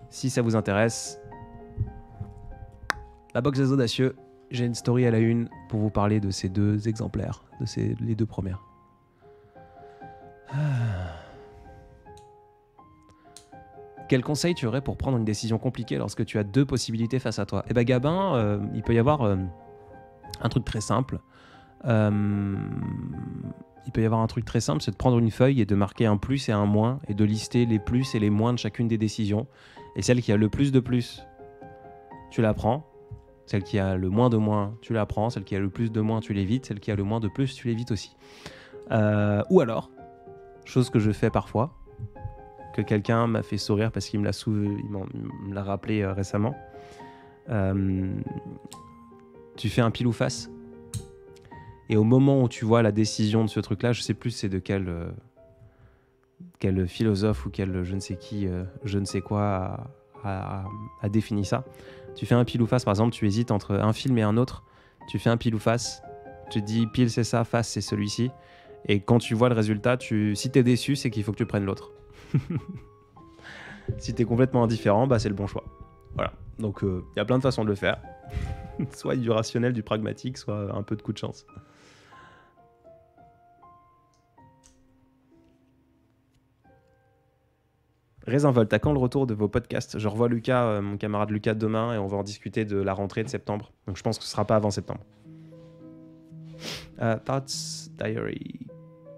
S1: Si ça vous intéresse, la box des audacieux. J'ai une story à la une pour vous parler de ces 2 exemplaires, les 2 premières. Quel conseil tu aurais pour prendre une décision compliquée lorsque tu as 2 possibilités face à toi ? Eh ben Gabin, il peut y avoir un truc très simple. C'est de prendre une feuille et de marquer un plus et un moins, et de lister les plus et les moins de chacune des décisions. Et celle qui a le plus de plus, tu la prends. Celle qui a le moins de moins, tu la prends. Celle qui a le plus de moins, tu l'évites. Celle qui a le moins de plus, tu l'évites aussi. Ou alors, chose que je fais parfois, que quelqu'un m'a fait sourire parce qu'il me l'a rappelé récemment. Tu fais un pile ou face. Et au moment où tu vois la décision de ce truc-là, je sais plus c'est de quel philosophe ou quel je ne sais qui, je ne sais quoi a défini ça. Tu fais un pile ou face, par exemple, tu hésites entre un film et un autre. Tu fais un pile ou face. Tu te dis pile c'est ça, face c'est celui-ci. Et quand tu vois le résultat, si t'es déçu, c'est qu'il faut que tu prennes l'autre. Si t'es complètement indifférent, bah c'est le bon choix. Voilà. Donc il y a plein de façons de le faire. Soit du rationnel, du pragmatique, soit un peu de coup de chance. Résinvolte, à quand le retour de vos podcasts ? Je revois Lucas, mon camarade Lucas, demain, et on va en discuter de la rentrée de septembre. Donc je pense que ce sera pas avant septembre. Thoughts Diary.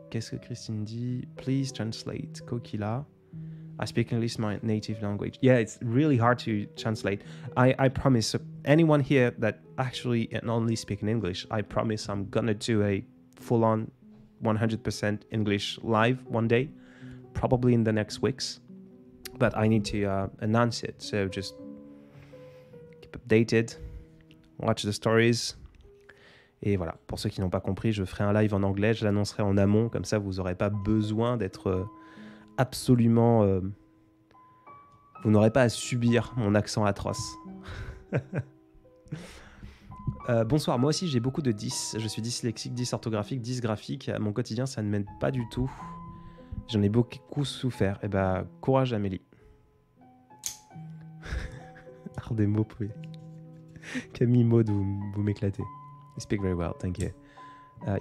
S1: Qu'est-ce que Christine dit ? Please translate. Kokila. I speak English, my native language. Yeah, it's really hard to translate. I promise anyone here that actually only speak in English, I promise I'm gonna do a full-on 100% English live one day, probably in the next weeks. But I need to announce it, so just keep updated, watch the stories. Et voilà, pour ceux qui n'ont pas compris, je ferai un live en anglais, je l'annoncerai en amont, comme ça vous n'aurez pas besoin d'être absolument... vous n'aurez pas à subir mon accent atroce. Bonsoir, moi aussi j'ai beaucoup de 10. Je suis dyslexique, dysorthographique, dysgraphique. Mon quotidien, ça ne m'aide pas du tout. J'en ai beaucoup souffert. Eh ben, courage Amélie. Art des mots, Camille Maud, vous m'éclatez. You speak very well, thank you.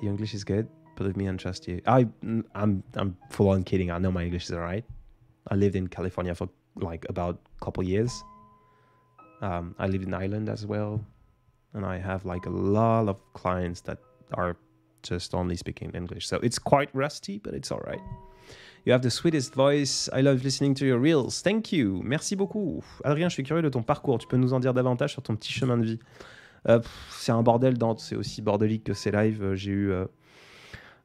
S1: Your English is good. Believe me and trust you. I'm full on kidding. I know my English is alright. I lived in California for like about a couple years. I lived in Ireland as well. And I have like a lot of clients that are just only speaking English. So it's quite rusty, but it's alright. You have the sweetest voice. I love listening to your reels. Thank you. Merci beaucoup. Adrien, je suis curieux de ton parcours. Tu peux nous en dire davantage sur ton petit chemin de vie? C'est un bordel, Dante. C'est aussi bordelique que c'est live. J'ai eu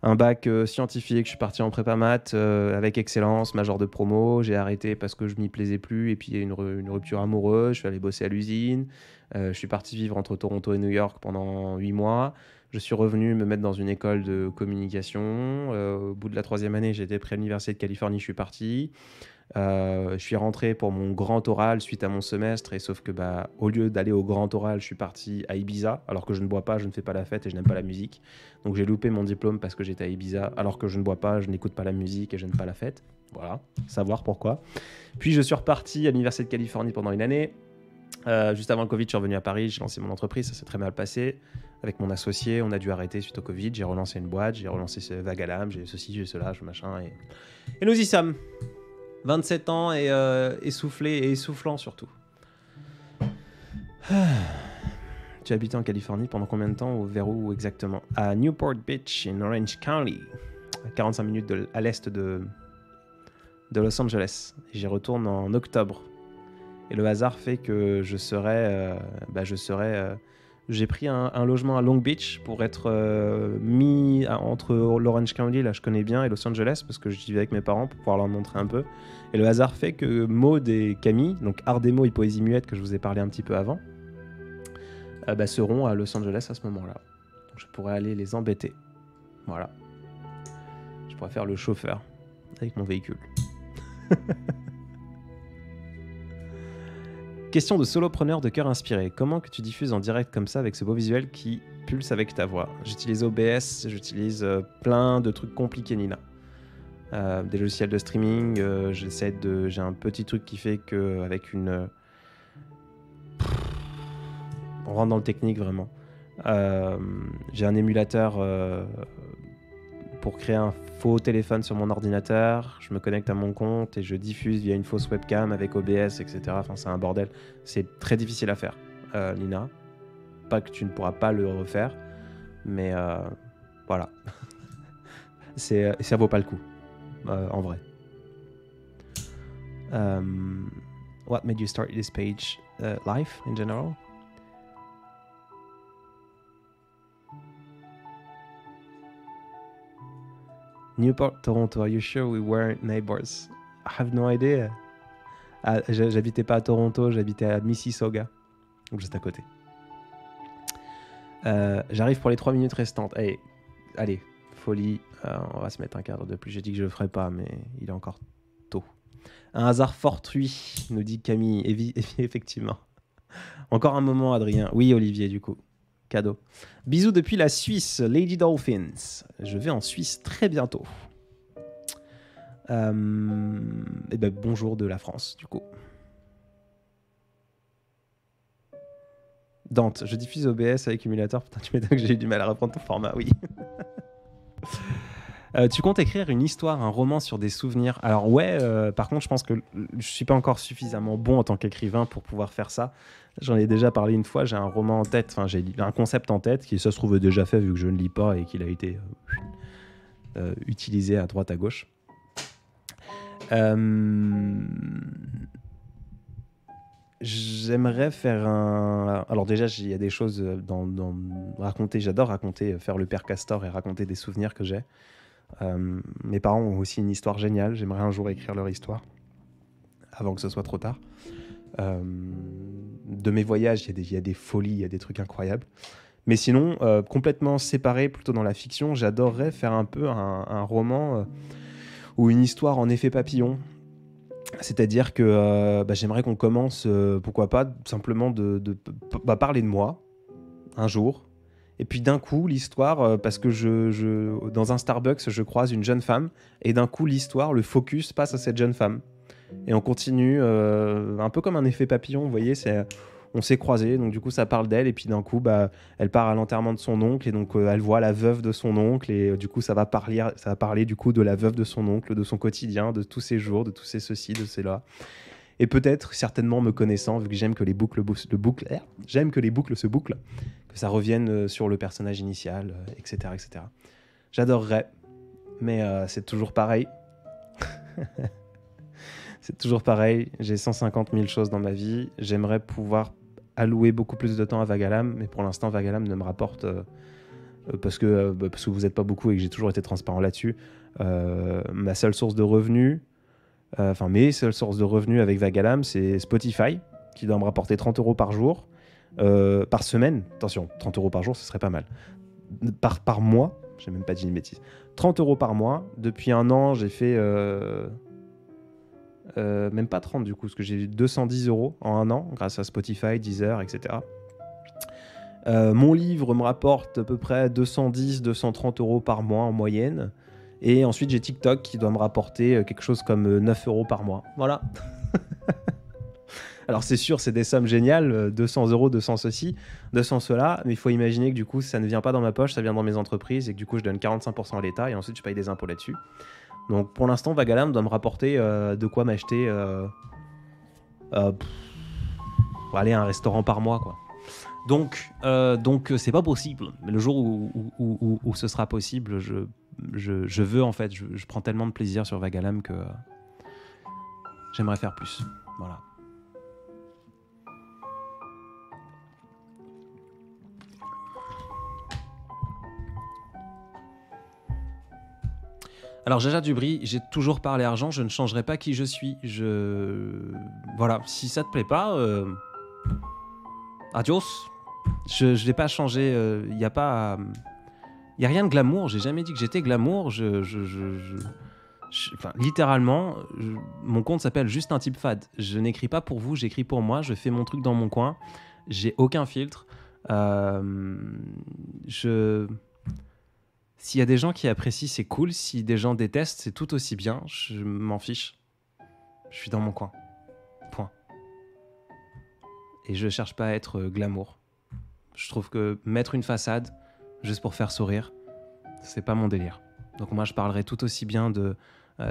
S1: un bac scientifique. Je suis parti en prépa maths avec excellence, major de promo. J'ai arrêté parce que je m'y plaisais plus. Et puis il y a une rupture amoureuse. Je suis allé bosser à l'usine. Je suis parti vivre entre Toronto et New York pendant 8 mois. Je suis revenu me mettre dans une école de communication. Au bout de la 3e année, j'ai été pris à l'Université de Californie, je suis parti. Je suis rentré pour mon grand oral suite à mon semestre. Et sauf que au lieu d'aller au grand oral, je suis parti à Ibiza, alors que je ne bois pas, je ne fais pas la fête et je n'aime pas la musique. Donc j'ai loupé mon diplôme parce que j'étais à Ibiza, alors que je ne bois pas, je n'écoute pas la musique et je n'aime pas la fête. Voilà, savoir pourquoi. Puis je suis reparti à l'Université de Californie pendant une année. Juste avant le Covid, je suis revenu à Paris, j'ai lancé mon entreprise, ça s'est très mal passé. Avec mon associé, on a dû arrêter suite au Covid. J'ai relancé une boîte, j'ai relancé ce Vague à l'âme, j'ai ceci, j'ai cela, j'ai machin. Et nous y sommes. 27 ans et essoufflé et essoufflant surtout. Tu as habité en Californie pendant combien de temps? Vers où exactement? À Newport Beach, in Orange County, à 45 minutes à l'est de Los Angeles. J'y retourne en octobre. Et le hasard fait que j'ai pris un logement à Long Beach pour être mis entre l'Orange County, là je connais bien, et Los Angeles, parce que je vivais avec mes parents pour pouvoir leur montrer un peu. Et le hasard fait que Maud et Camille, donc Art des mots et poésie muette que je vous ai parlé un petit peu avant, seront à Los Angeles à ce moment-là. Donc je pourrais aller les embêter. Voilà. Je pourrais faire le chauffeur avec mon véhicule. Question de solopreneur de cœur inspiré. Comment que tu diffuses en direct comme ça avec ce beau visuel qui pulse avec ta voix? J'utilise OBS, j'utilise plein de trucs compliqués, Nina. Des logiciels de streaming, j'ai un petit truc qui fait que avec une... On rentre dans le technique vraiment. J'ai un émulateur pour créer un faux téléphone sur mon ordinateur, je me connecte à mon compte et je diffuse via une fausse webcam avec OBS, etc. Enfin, c'est un bordel. C'est très difficile à faire, Nina. Pas que tu ne pourras pas le refaire, mais voilà. Ça vaut pas le coup, en vrai. What made you start this page? Life in general? Newport, Toronto. Are you sure we weren't neighbors? I have no idea. J'habitais pas à Toronto, j'habitais à Mississauga, donc juste à côté. J'arrive pour les 3 minutes restantes. Allez, folie, on va se mettre un cadre de plus. J'ai dit que je le ferais pas, mais il est encore tôt. Un hasard fortuit, nous dit Camille. Effectivement. Encore un moment, Adrien. Oui, Olivier, du coup. Cadeau. Bisous depuis la Suisse, Lady Dolphins. Je vais en Suisse très bientôt. Bonjour de la France, du coup. Dante, je diffuse OBS avec émulateur. Putain, tu m'étonnes que j'ai eu du mal à reprendre ton format, oui. Tu comptes écrire une histoire, un roman sur des souvenirs? Alors ouais, par contre, je pense que je suis pas encore suffisamment bon en tant qu'écrivain pour pouvoir faire ça. J'en ai déjà parlé une fois, j'ai un roman en tête, enfin j'ai un concept en tête qui ça se trouve déjà fait vu que je ne lis pas et qu'il a été utilisé à droite à gauche. J'aimerais faire un... Alors déjà, il y a des choses dans raconter, j'adore raconter, faire le père Castor et raconter des souvenirs que j'ai. Mes parents ont aussi une histoire géniale, j'aimerais un jour écrire leur histoire, avant que ce soit trop tard. De mes voyages, il y a des folies, il y a des trucs incroyables. Mais sinon, complètement séparé, plutôt dans la fiction, j'adorerais faire un peu un roman ou une histoire en effet papillon. C'est-à-dire que j'aimerais qu'on commence, pourquoi pas, simplement de parler de moi, un jour. Et puis d'un coup, l'histoire, parce que dans un Starbucks, je croise une jeune femme, et d'un coup, l'histoire, le focus passe à cette jeune femme. Et on continue, un peu comme un effet papillon, vous voyez, on s'est croisés, donc du coup, ça parle d'elle, et puis d'un coup, bah, elle part à l'enterrement de son oncle, et donc elle voit la veuve de son oncle, et du coup, ça va parler du coup de la veuve de son oncle, de son quotidien, de tous ses jours, de tous ses ceci, de cela. Et peut-être, certainement me connaissant, vu que j'aime que les boucles j'aime que les boucles se bouclent, que ça revienne sur le personnage initial, etc., etc. J'adorerais, mais c'est toujours pareil. C'est toujours pareil. J'ai 150 000 choses dans ma vie. J'aimerais pouvoir allouer beaucoup plus de temps à Vagalam, mais pour l'instant, Vagalam ne me rapporte, parce que vous n'êtes pas beaucoup et que j'ai toujours été transparent là-dessus, ma seule source de revenus, mes seules sources de revenus avec Vagalam, c'est Spotify, qui doit me rapporter 30 € par jour, par semaine. Attention, 30 € par jour, ce serait pas mal. Par mois, j'ai même pas dit une bêtise. 30 € par mois. Depuis un an, j'ai fait... même pas 30 du coup, parce que j'ai eu 210 € en un an, grâce à Spotify, Deezer, etc. Mon livre me rapporte à peu près 210-230 € par mois en moyenne. Et ensuite, j'ai TikTok qui doit me rapporter quelque chose comme 9 € par mois. Voilà. Alors, c'est sûr, c'est des sommes géniales. 200 €, 200 ceci, 200 cela. Mais il faut imaginer que du coup, ça ne vient pas dans ma poche, ça vient dans mes entreprises. Et que du coup, je donne 45% à l'État. Et ensuite, je paye des impôts là-dessus. Donc, pour l'instant, Vagalam doit me rapporter de quoi m'acheter aller à un restaurant par mois, quoi. Donc c'est pas possible. Mais le jour où ce sera possible, je veux en fait, je prends tellement de plaisir sur Vagalam que j'aimerais faire plus. Voilà. Alors Jaja Dubry, j'ai toujours parlé argent, je ne changerai pas qui je suis. Voilà, si ça te plaît pas, adios. Je vais pas changer. Il y a pas, il y a rien de glamour. J'ai jamais dit que j'étais glamour. Littéralement, mon compte s'appelle juste un type fade. Je n'écris pas pour vous, j'écris pour moi. Je fais mon truc dans mon coin. J'ai aucun filtre. S'il y a des gens qui apprécient, c'est cool. Si des gens détestent, c'est tout aussi bien. Je m'en fiche. Je suis dans mon coin. Point. Et je cherche pas à être glamour. Je trouve que mettre une façade juste pour faire sourire, c'est pas mon délire. Donc moi, je parlerai tout aussi bien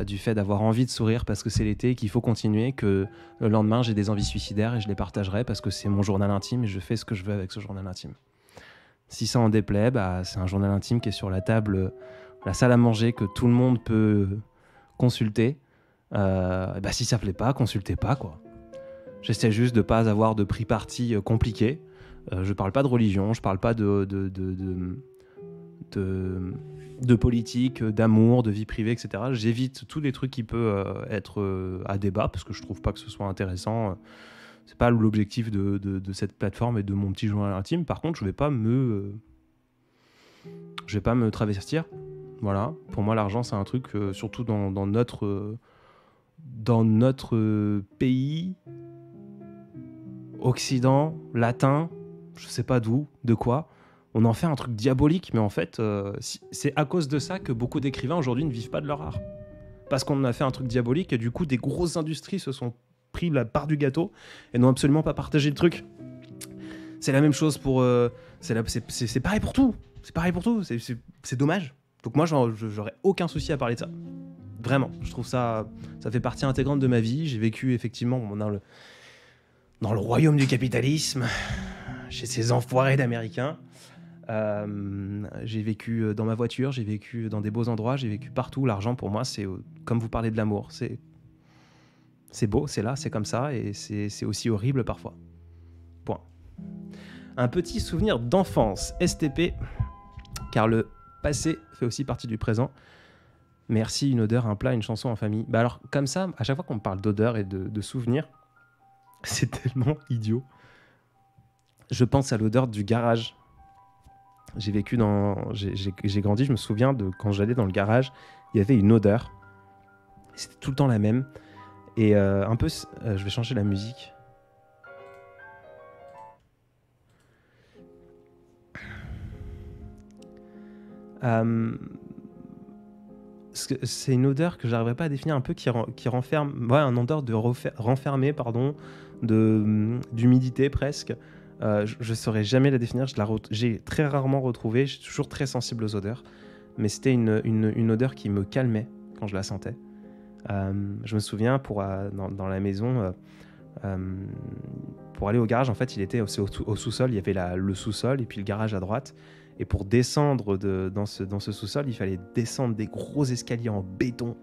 S1: du fait d'avoir envie de sourire parce que c'est l'été et qu'il faut continuer, que le lendemain, j'ai des envies suicidaires et je les partagerai parce que c'est mon journal intime et je fais ce que je veux avec ce journal intime. Si ça en déplaît, c'est un journal intime qui est sur la table, la salle à manger, que tout le monde peut consulter. Si ça plaît pas, consultez pas, quoi. J'essaie juste de pas avoir de pris parti compliqué. Je parle pas de religion, je parle pas de politique, d'amour, de vie privée, etc. J'évite tous les trucs qui peuvent être à débat parce que je trouve pas que ce soit intéressant. C'est pas l'objectif de cette plateforme et de mon petit journal intime. Par contre, je vais pas me travestir. Voilà. Pour moi, l'argent, c'est un truc, surtout dans notre pays, Occident, latin, je sais pas d'où, de quoi. On en fait un truc diabolique, mais en fait, c'est à cause de ça que beaucoup d'écrivains aujourd'hui ne vivent pas de leur art. Parce qu'on en a fait un truc diabolique et du coup, des grosses industries se sont pris la part du gâteau et n'ont absolument pas partagé le truc. C'est la même chose pour... c'est pareil pour tout. C'est pareil pour tout. C'est dommage. Donc moi, j'aurais aucun souci à parler de ça. Vraiment. Je trouve ça fait partie intégrante de ma vie. J'ai vécu effectivement dans le royaume du capitalisme, chez ces enfoirés d'Américains. J'ai vécu dans ma voiture, j'ai vécu dans des beaux endroits, j'ai vécu partout. L'argent, pour moi, c'est comme vous parlez de l'amour. C'est beau, c'est là, c'est comme ça, et c'est aussi horrible parfois. Point. Un petit souvenir d'enfance, STP, car le passé fait aussi partie du présent. Merci, une odeur, un plat, une chanson en famille. Alors, comme ça, à chaque fois qu'on me parle d'odeur et de souvenirs, c'est tellement idiot. Je pense à l'odeur du garage. J'ai grandi, je me souviens de quand j'allais dans le garage, il y avait une odeur. C'était tout le temps la même. Et je vais changer la musique. Euh, c'est une odeur que j'arriverai pas à définir, un peu qui renferme, ouais, un odeur de renfermé, pardon, d'humidité presque. Je saurais jamais la définir. J'ai très rarement retrouvé. Je suis toujours très sensible aux odeurs, mais c'était une odeur qui me calmait quand je la sentais. Je me souviens dans la maison, pour aller au garage, en fait, il était au sous-sol. Il y avait le sous-sol et puis le garage à droite. Et pour descendre dans ce sous-sol, il fallait descendre des gros escaliers en béton,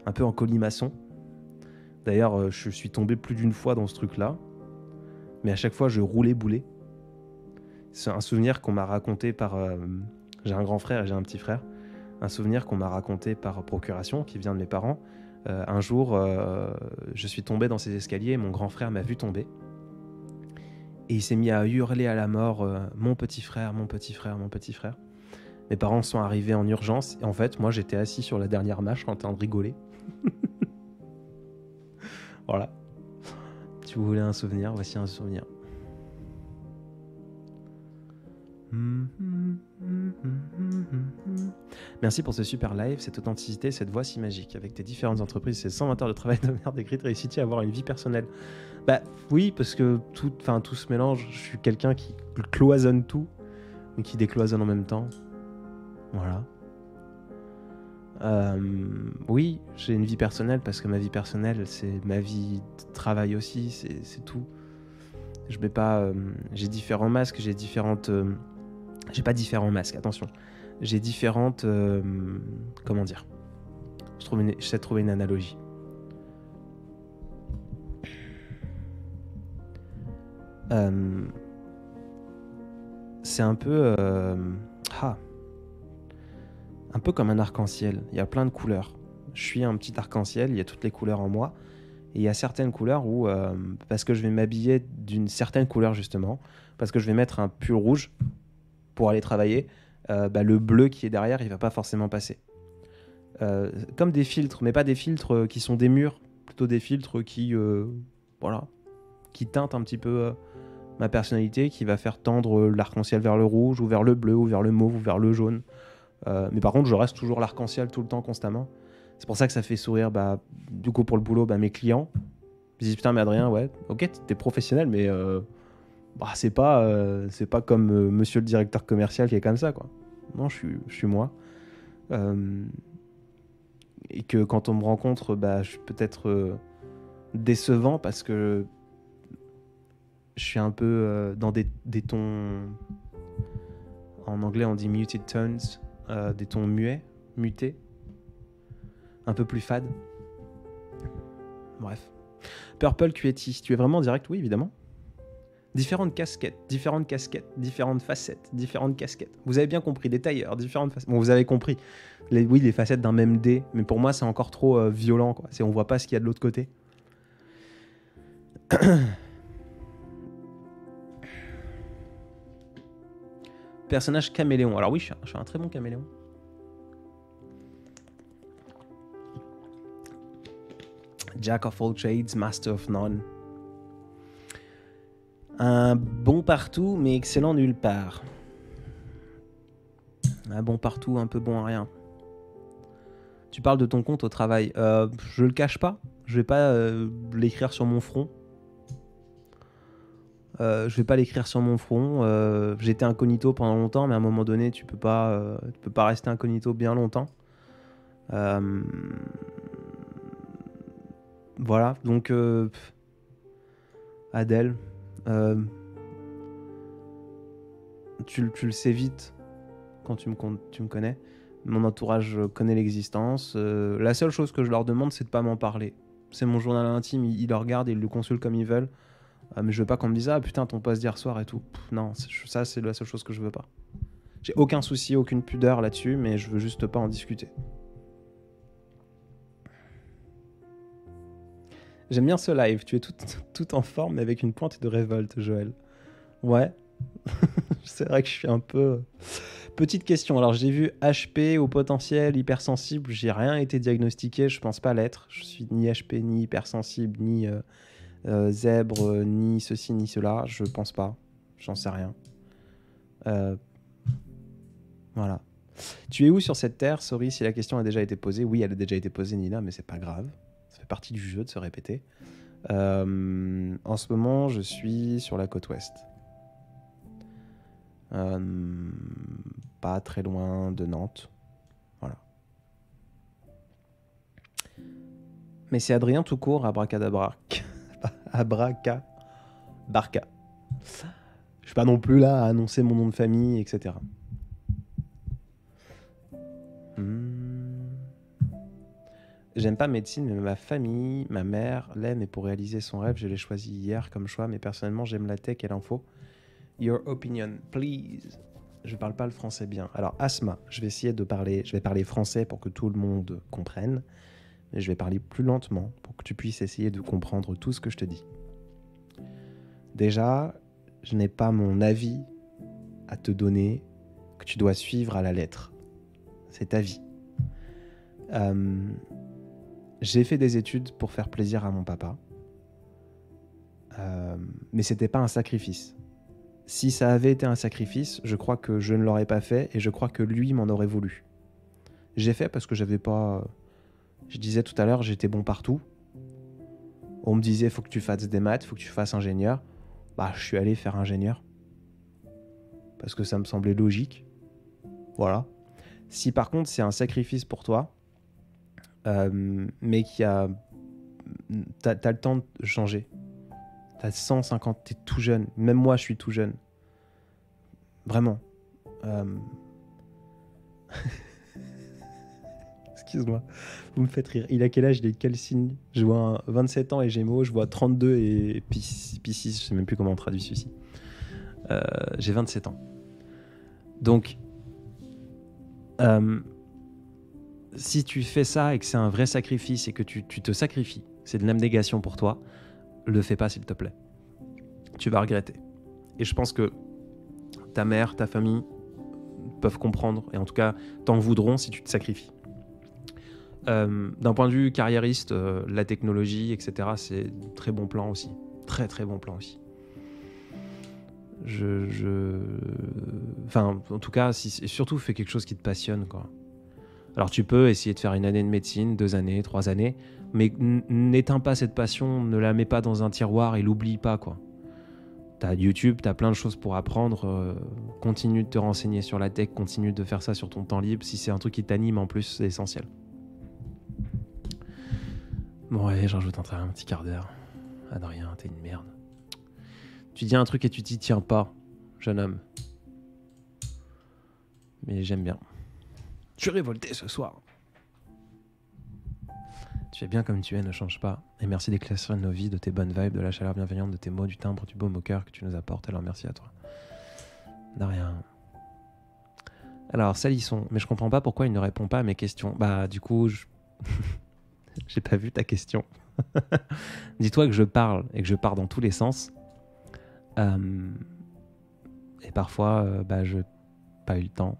S1: un peu en colimaçon. D'ailleurs, je suis tombé plus d'une fois dans ce truc-là, mais à chaque fois, je roulais boulet. C'est un souvenir qu'on m'a raconté par... j'ai un grand frère et j'ai un petit frère. Un souvenir qu'on m'a raconté par procuration, qui vient de mes parents. Un jour, je suis tombé dans ces escaliers et mon grand frère m'a vu tomber. Et il s'est mis à hurler à la mort, mon petit frère, mon petit frère, mon petit frère. Mes parents sont arrivés en urgence. Et en fait, moi, j'étais assis sur la dernière marche en train de rigoler. Voilà. Si vous voulez un souvenir, voici un souvenir. Merci pour ce super live, cette authenticité, cette voix si magique. Avec tes différentes entreprises, ces 120 heures de travail de merde écrite, réussis-tu à avoir une vie personnelle? Bah oui, parce que tout se mélange. Je suis quelqu'un qui cloisonne tout, mais qui décloisonne en même temps. Voilà. Oui, j'ai une vie personnelle parce que ma vie personnelle, c'est ma vie de travail aussi, c'est tout. Je mets pas... j'ai différents masques, j'ai différentes... j'ai pas différents masques, attention. J'ai différentes... comment dire? J'essaie de trouver une analogie. C'est un peu... un peu comme un arc-en-ciel. Il y a plein de couleurs. Je suis un petit arc-en-ciel, il y a toutes les couleurs en moi. Et il y a certaines couleurs où, parce que je vais m'habiller d'une certaine couleur justement, parce que je vais mettre un pull rouge pour aller travailler, le bleu qui est derrière, il va pas forcément passer. Comme des filtres, mais pas des filtres qui sont des murs, plutôt des filtres qui teintent un petit peu ma personnalité, qui va faire tendre l'arc-en-ciel vers le rouge, ou vers le bleu, ou vers le mauve, ou vers le jaune. Mais par contre, je reste toujours l'arc-en-ciel tout le temps, constamment. C'est pour ça que ça fait sourire, du coup, pour le boulot, mes clients. Ils disent, putain, mais Adrien, ouais, ok, t'es professionnel, mais c'est pas comme monsieur le directeur commercial qui est comme ça, quoi. Non, je suis moi. Et que quand on me rencontre, je suis peut-être décevant parce que je suis un peu dans des tons... En anglais, on dit muted tones, des tons mutés, un peu plus fades. Bref. Purple QT, tu es vraiment en direct? Oui, évidemment. Différentes casquettes, différentes facettes, différentes casquettes. Vous avez bien compris, des tailleurs, différentes facettes. Bon, vous avez compris. Les facettes d'un même dé, mais pour moi, c'est encore trop violent, quoi. On voit pas ce qu'il y a de l'autre côté. Personnage caméléon. Alors oui, je suis un très bon caméléon. Jack of all trades, master of none. Un bon partout, mais excellent nulle part. Un bon partout, un peu bon à rien. Tu parles de ton compte au travail. Je le cache pas. Je vais pas l'écrire sur mon front. J'étais incognito pendant longtemps, mais à un moment donné, tu peux pas rester incognito bien longtemps. Voilà, donc Adèle, tu le sais vite quand tu me connais. Mon entourage connaît l'existence. La seule chose que je leur demande, c'est de pas m'en parler. C'est mon journal intime, ils le regardent et ils le consultent comme ils veulent. Mais je veux pas qu'on me dise « Ah putain, ton post d'hier soir et tout ». Non, ça c'est la seule chose que je veux pas. J'ai aucun souci, aucune pudeur là-dessus, mais je veux juste pas en discuter. J'aime bien ce live, tu es tout en forme mais avec une pointe de révolte, Joël. Ouais, c'est vrai que je suis un peu... Petite question, alors j'ai vu HP au potentiel hypersensible, j'ai rien été diagnostiqué, je pense pas l'être. Je suis ni HP, ni hypersensible, ni zèbre, ni ceci, ni cela, je pense pas. J'en sais rien. Voilà. Tu es où sur cette terre? Sorry si la question a déjà été posée. Oui, elle a déjà été posée, Nina, mais c'est pas grave. Ça fait partie du jeu de se répéter. En ce moment, je suis sur la côte ouest. Pas très loin de Nantes. Voilà. Mais c'est Adrien tout court, abracadabra. Abracabarca. Je suis pas non plus là à annoncer mon nom de famille, etc. J'aime pas médecine, mais ma famille, ma mère l'aime et pour réaliser son rêve, je l'ai choisi hier comme choix. Mais personnellement, j'aime la tech et l'info. Your opinion, please. Je parle pas le français bien. Alors, Asma, je vais parler français pour que tout le monde comprenne. Mais je vais parler plus lentement pour que tu puisses essayer de comprendre tout ce que je te dis. Déjà, je n'ai pas mon avis à te donner que tu dois suivre à la lettre. C'est ta vie. J'ai fait des études pour faire plaisir à mon papa. Mais c'était pas un sacrifice. Si ça avait été un sacrifice, je crois que je ne l'aurais pas fait et je crois que lui m'en aurait voulu. J'ai fait parce que j'avais pas... Je disais tout à l'heure, j'étais bon partout. On me disait, faut que tu fasses des maths, faut que tu fasses ingénieur. Bah, je suis allé faire ingénieur. Parce que ça me semblait logique. Voilà. Si par contre c'est un sacrifice pour toi, mais t'as le temps de changer. T'as 150, t'es tout jeune. Même moi, je suis tout jeune. Vraiment. Excuse-moi, vous me faites rire. Il a quel âge? Il est quel signe? Je vois 27 ans et Gémeaux, je vois 32 et Piscis, je sais même plus comment on traduit celui-ci. J'ai 27 ans. Donc, si tu fais ça et que c'est un vrai sacrifice et que tu te sacrifies, c'est de l'abnégation pour toi, le fais pas s'il te plaît. Tu vas regretter. Et je pense que ta mère, ta famille peuvent comprendre et en tout cas t'en voudront si tu te sacrifies. D'un point de vue carriériste, la technologie, etc., c'est très bon plan aussi. Très très bon plan aussi. Enfin, en tout cas, surtout fais quelque chose qui te passionne, quoi. Alors tu peux essayer de faire une année de médecine, 2 années, 3 années, mais n'éteins pas cette passion, ne la mets pas dans un tiroir et l'oublie pas, quoi. T'as YouTube, t'as plein de choses pour apprendre, continue de te renseigner sur la tech, continue de faire ça sur ton temps libre, si c'est un truc qui t'anime en plus, c'est essentiel. Bon allez, j'en rajoute un petit quart d'heure. Adrien, t'es une merde. Tu dis un truc et tu t'y tiens pas, jeune homme. Mais j'aime bien. Je suis révolté ce soir. Tu es bien comme tu es, ne change pas. Et merci d'éclaircir nos vies, de tes bonnes vibes, de la chaleur bienveillante, de tes mots, du timbre, du baume au cœur que tu nous apportes. Alors merci à toi. De rien. Alors, Salisson, mais je comprends pas pourquoi il ne répond pas à mes questions. Bah, du coup, j'ai pas vu ta question. Dis-toi que je parle et que je pars dans tous les sens. Et parfois, je n'ai pas eu le temps.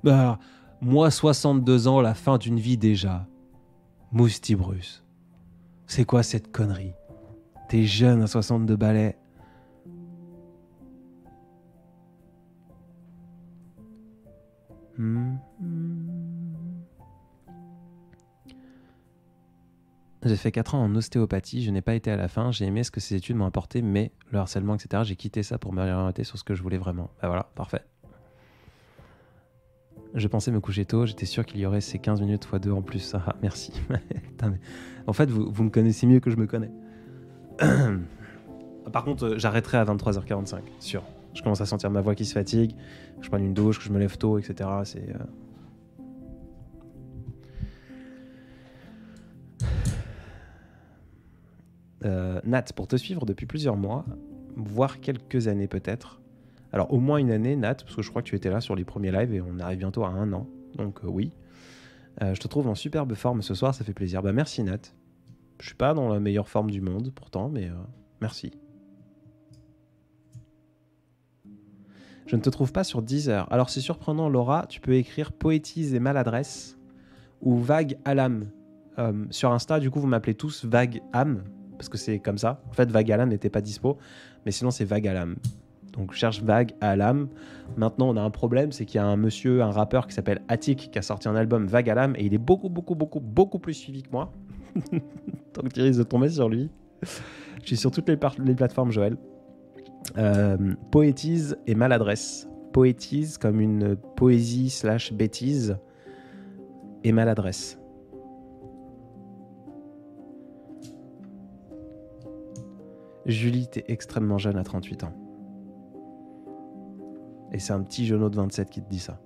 S1: Bah, moi, 62 ans, la fin d'une vie déjà. Moustibrus. C'est quoi cette connerie? T'es jeune à 62 balais. J'ai fait 4 ans en ostéopathie, je n'ai pas été à la fin, j'ai aimé ce que ces études m'ont apporté, mais le harcèlement, etc., j'ai quitté ça pour me réorienter sur ce que je voulais vraiment. Bah voilà, parfait. Je pensais me coucher tôt, j'étais sûr qu'il y aurait ces 15 minutes x 2 en plus. Ah, merci. Putain, mais... En fait, vous me connaissez mieux que je me connais. Par contre, j'arrêterai à 23h45, sûr. Je commence à sentir ma voix qui se fatigue, que je prenne une douche, que je me lève tôt, etc. C'est... Nat, pour te suivre depuis plusieurs mois, voire quelques années peut-être. Alors au moins une année, Nat, parce que je crois que tu étais là sur les premiers lives et on arrive bientôt à 1 an. Donc oui. Je te trouve en superbe forme ce soir, ça fait plaisir. Bah merci Nat. Je suis pas dans la meilleure forme du monde pourtant, mais merci. Je ne te trouve pas sur Deezer. Alors c'est surprenant Laura, tu peux écrire poétise et maladresse ou vague à l'âme. Sur Insta, du coup vous m'appelez tous vague âme. Parce que c'est comme ça. En fait, Vague à l'âme n'était pas dispo, mais sinon c'est Vague à l'âme.
S2: Donc cherche Vague à l'âme. Maintenant, on a un problème, c'est qu'il y a un rappeur qui s'appelle Attic qui a sorti un album Vague à l'âme et il est beaucoup plus suivi que moi. Donc tu risques de tomber sur lui. Je suis sur toutes les plateformes, Joël. Poétise et maladresse. Poétise comme une poésie / bêtise et maladresse. Julie, t'es extrêmement jeune à 38 ans. Et c'est un petit jeuneau de 27 qui te dit ça.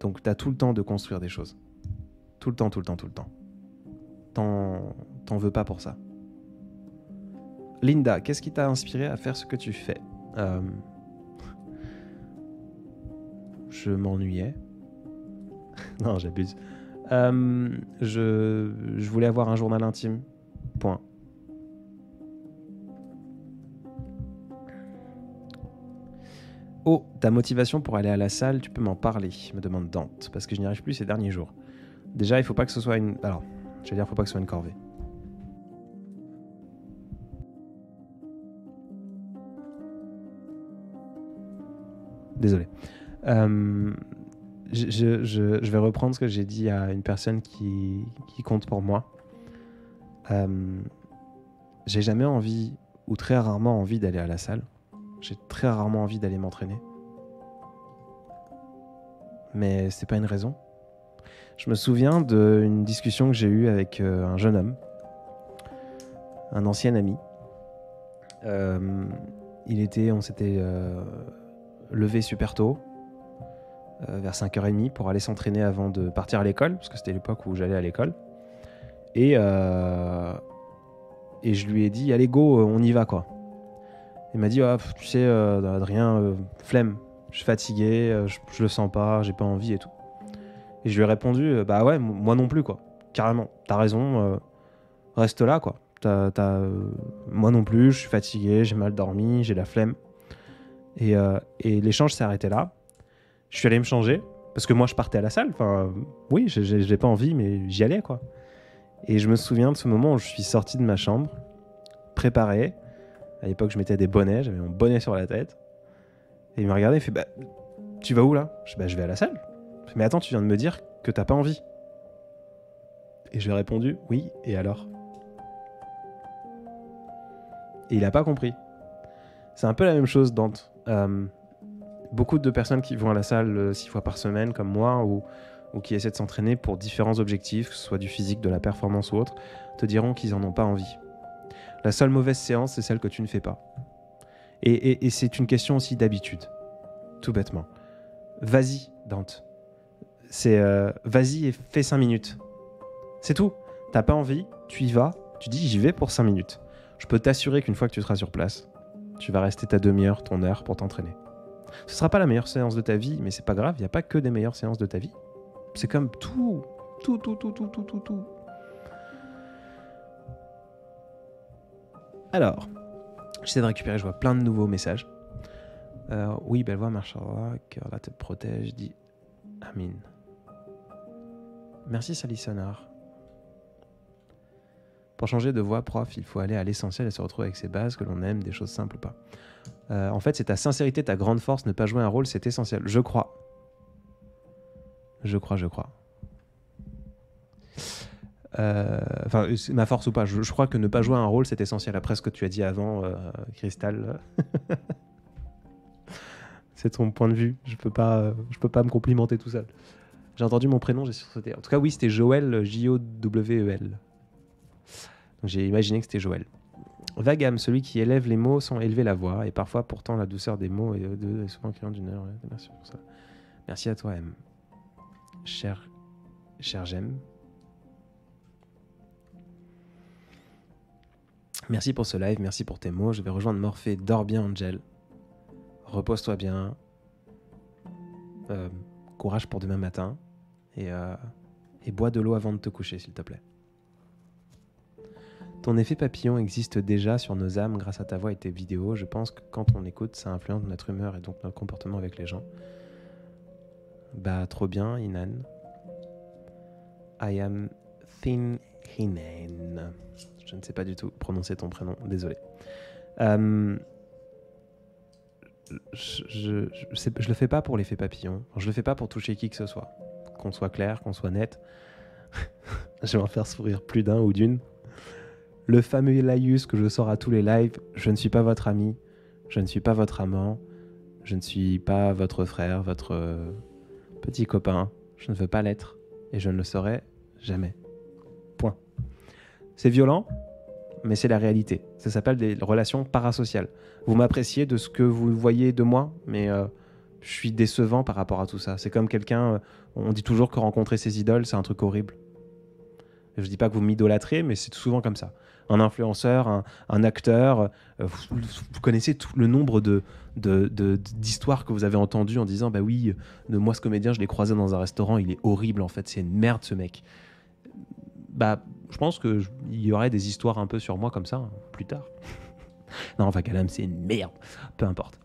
S2: Donc t'as tout le temps de construire des choses. Tout le temps. T'en veux pas pour ça. Linda, qu'est-ce qui t'a inspiré à faire ce que tu fais? Je m'ennuyais. Non, j'abuse. Je voulais avoir un journal intime. Point. Oh, ta motivation pour aller à la salle, tu peux m'en parler, me demande Dante, parce que je n'y arrive plus ces derniers jours. Déjà, il faut pas que ce soit une... Alors, je vais dire, faut pas que ce soit une corvée. Désolé. Je vais reprendre ce que j'ai dit à une personne qui compte pour moi. J'ai jamais envie, ou très rarement envie d'aller à la salle. J'ai très rarement envie d'aller m'entraîner. Mais c'est pas une raison. Je me souviens d'une discussion que j'ai eue avec un jeune homme, un ancien ami. On s'était levé super tôt, vers 5h30, pour aller s'entraîner avant de partir à l'école, parce que c'était l'époque où j'allais à l'école. Et je lui ai dit, allez go, on y va quoi. Il m'a dit, tu sais, Adrien, flemme, je suis fatigué, je le sens pas, j'ai pas envie et tout. Et je lui ai répondu, bah ouais, moi non plus quoi, carrément, t'as raison, reste là quoi. Moi non plus, je suis fatigué, j'ai mal dormi, j'ai la flemme. Et l'échange s'est arrêté là. Je suis allé me changer, parce que moi je partais à la salle, enfin oui, j'ai pas envie, mais j'y allais quoi. Et je me souviens de ce moment où je suis sorti de ma chambre, préparé. À l'époque, je mettais des bonnets, j'avais mon bonnet sur la tête. Et il m'a regardé, il fait, bah, tu vas où là? Je dis, bah, je vais à la salle. Il fait, mais attends, tu viens de me dire que t'as pas envie. Et je lui ai répondu, oui, et alors? Et il a pas compris. C'est un peu la même chose, Dante. Beaucoup de personnes qui vont à la salle 6 fois par semaine, comme moi, ou qui essaient de s'entraîner pour différents objectifs, que ce soit du physique, de la performance ou autre, te diront qu'ils en ont pas envie. La seule mauvaise séance, c'est celle que tu ne fais pas. Et c'est une question aussi d'habitude, tout bêtement. Vas-y, Dante. Vas-y et fais 5 minutes. C'est tout. T'as pas envie, tu y vas, tu dis j'y vais pour 5 minutes. Je peux t'assurer qu'une fois que tu seras sur place, tu vas rester ta demi-heure, ton heure pour t'entraîner. Ce sera pas la meilleure séance de ta vie, mais c'est pas grave, il n'y a pas que des meilleures séances de ta vie. C'est comme tout. Alors, j'essaie de récupérer, je vois plein de nouveaux messages. Oui, belle voix, Marshall, que Allah te protège, dit Amin. Merci Sally Sonar. Pour changer de voix, prof, il faut aller à l'essentiel et se retrouver avec ses bases, que l'on aime, des choses simples ou pas. En fait, c'est ta sincérité, ta grande force, ne pas jouer un rôle, c'est essentiel. Je crois. Enfin, c'est ma force ou pas. Je crois que ne pas jouer un rôle, c'est essentiel. Après ce que tu as dit avant, Cristal, c'est ton point de vue. Je peux pas me complimenter tout seul. J'ai entendu mon prénom, j'ai sursauté. En tout cas, oui, c'était Joël, Jowel. Donc j'ai imaginé que c'était Joël. Vagam, celui qui élève les mots sans élever la voix, et parfois pourtant la douceur des mots est souvent criant d'une heure. Merci pour ça. Merci à toi, M. Cher j'aime. Merci pour ce live, merci pour tes mots. Je vais rejoindre Morphée. Dors bien, Angel. Repose-toi bien. Courage pour demain matin. Et bois de l'eau avant de te coucher, s'il te plaît. Ton effet papillon existe déjà sur nos âmes grâce à ta voix et tes vidéos. Je pense que quand on écoute, ça influence notre humeur et donc notre comportement avec les gens. Bah, trop bien, Inan. I am Thin Hinan. Je ne sais pas du tout prononcer ton prénom, désolé. Euh, je le fais pas pour l'effet papillon. Je le fais pas pour toucher qui que ce soit. Qu'on soit clair, qu'on soit net. Je vais en faire sourire plus d'un ou d'une. Le fameux laïus que je sors à tous les lives, je ne suis pas votre ami, je ne suis pas votre amant, je ne suis pas votre frère, votre petit copain. Je ne veux pas l'être et je ne le serai jamais. Point. C'est violent, mais c'est la réalité. Ça s'appelle des relations parasociales. Vous m'appréciez de ce que vous voyez de moi, mais je suis décevant par rapport à tout ça. C'est comme quelqu'un, on dit toujours que rencontrer ses idoles, c'est un truc horrible. Je ne dis pas que vous m'idolâtrez, mais c'est souvent comme ça. Un influenceur, un acteur, vous connaissez tout le nombre d'histoires que vous avez entendues en disant « Bah oui, moi ce comédien, je l'ai croisé dans un restaurant, il est horrible en fait, c'est une merde ce mec. » Bah, je pense qu'il y aurait des histoires un peu sur moi comme ça, hein, plus tard. Non, Vakalam, c'est une merde. Peu importe.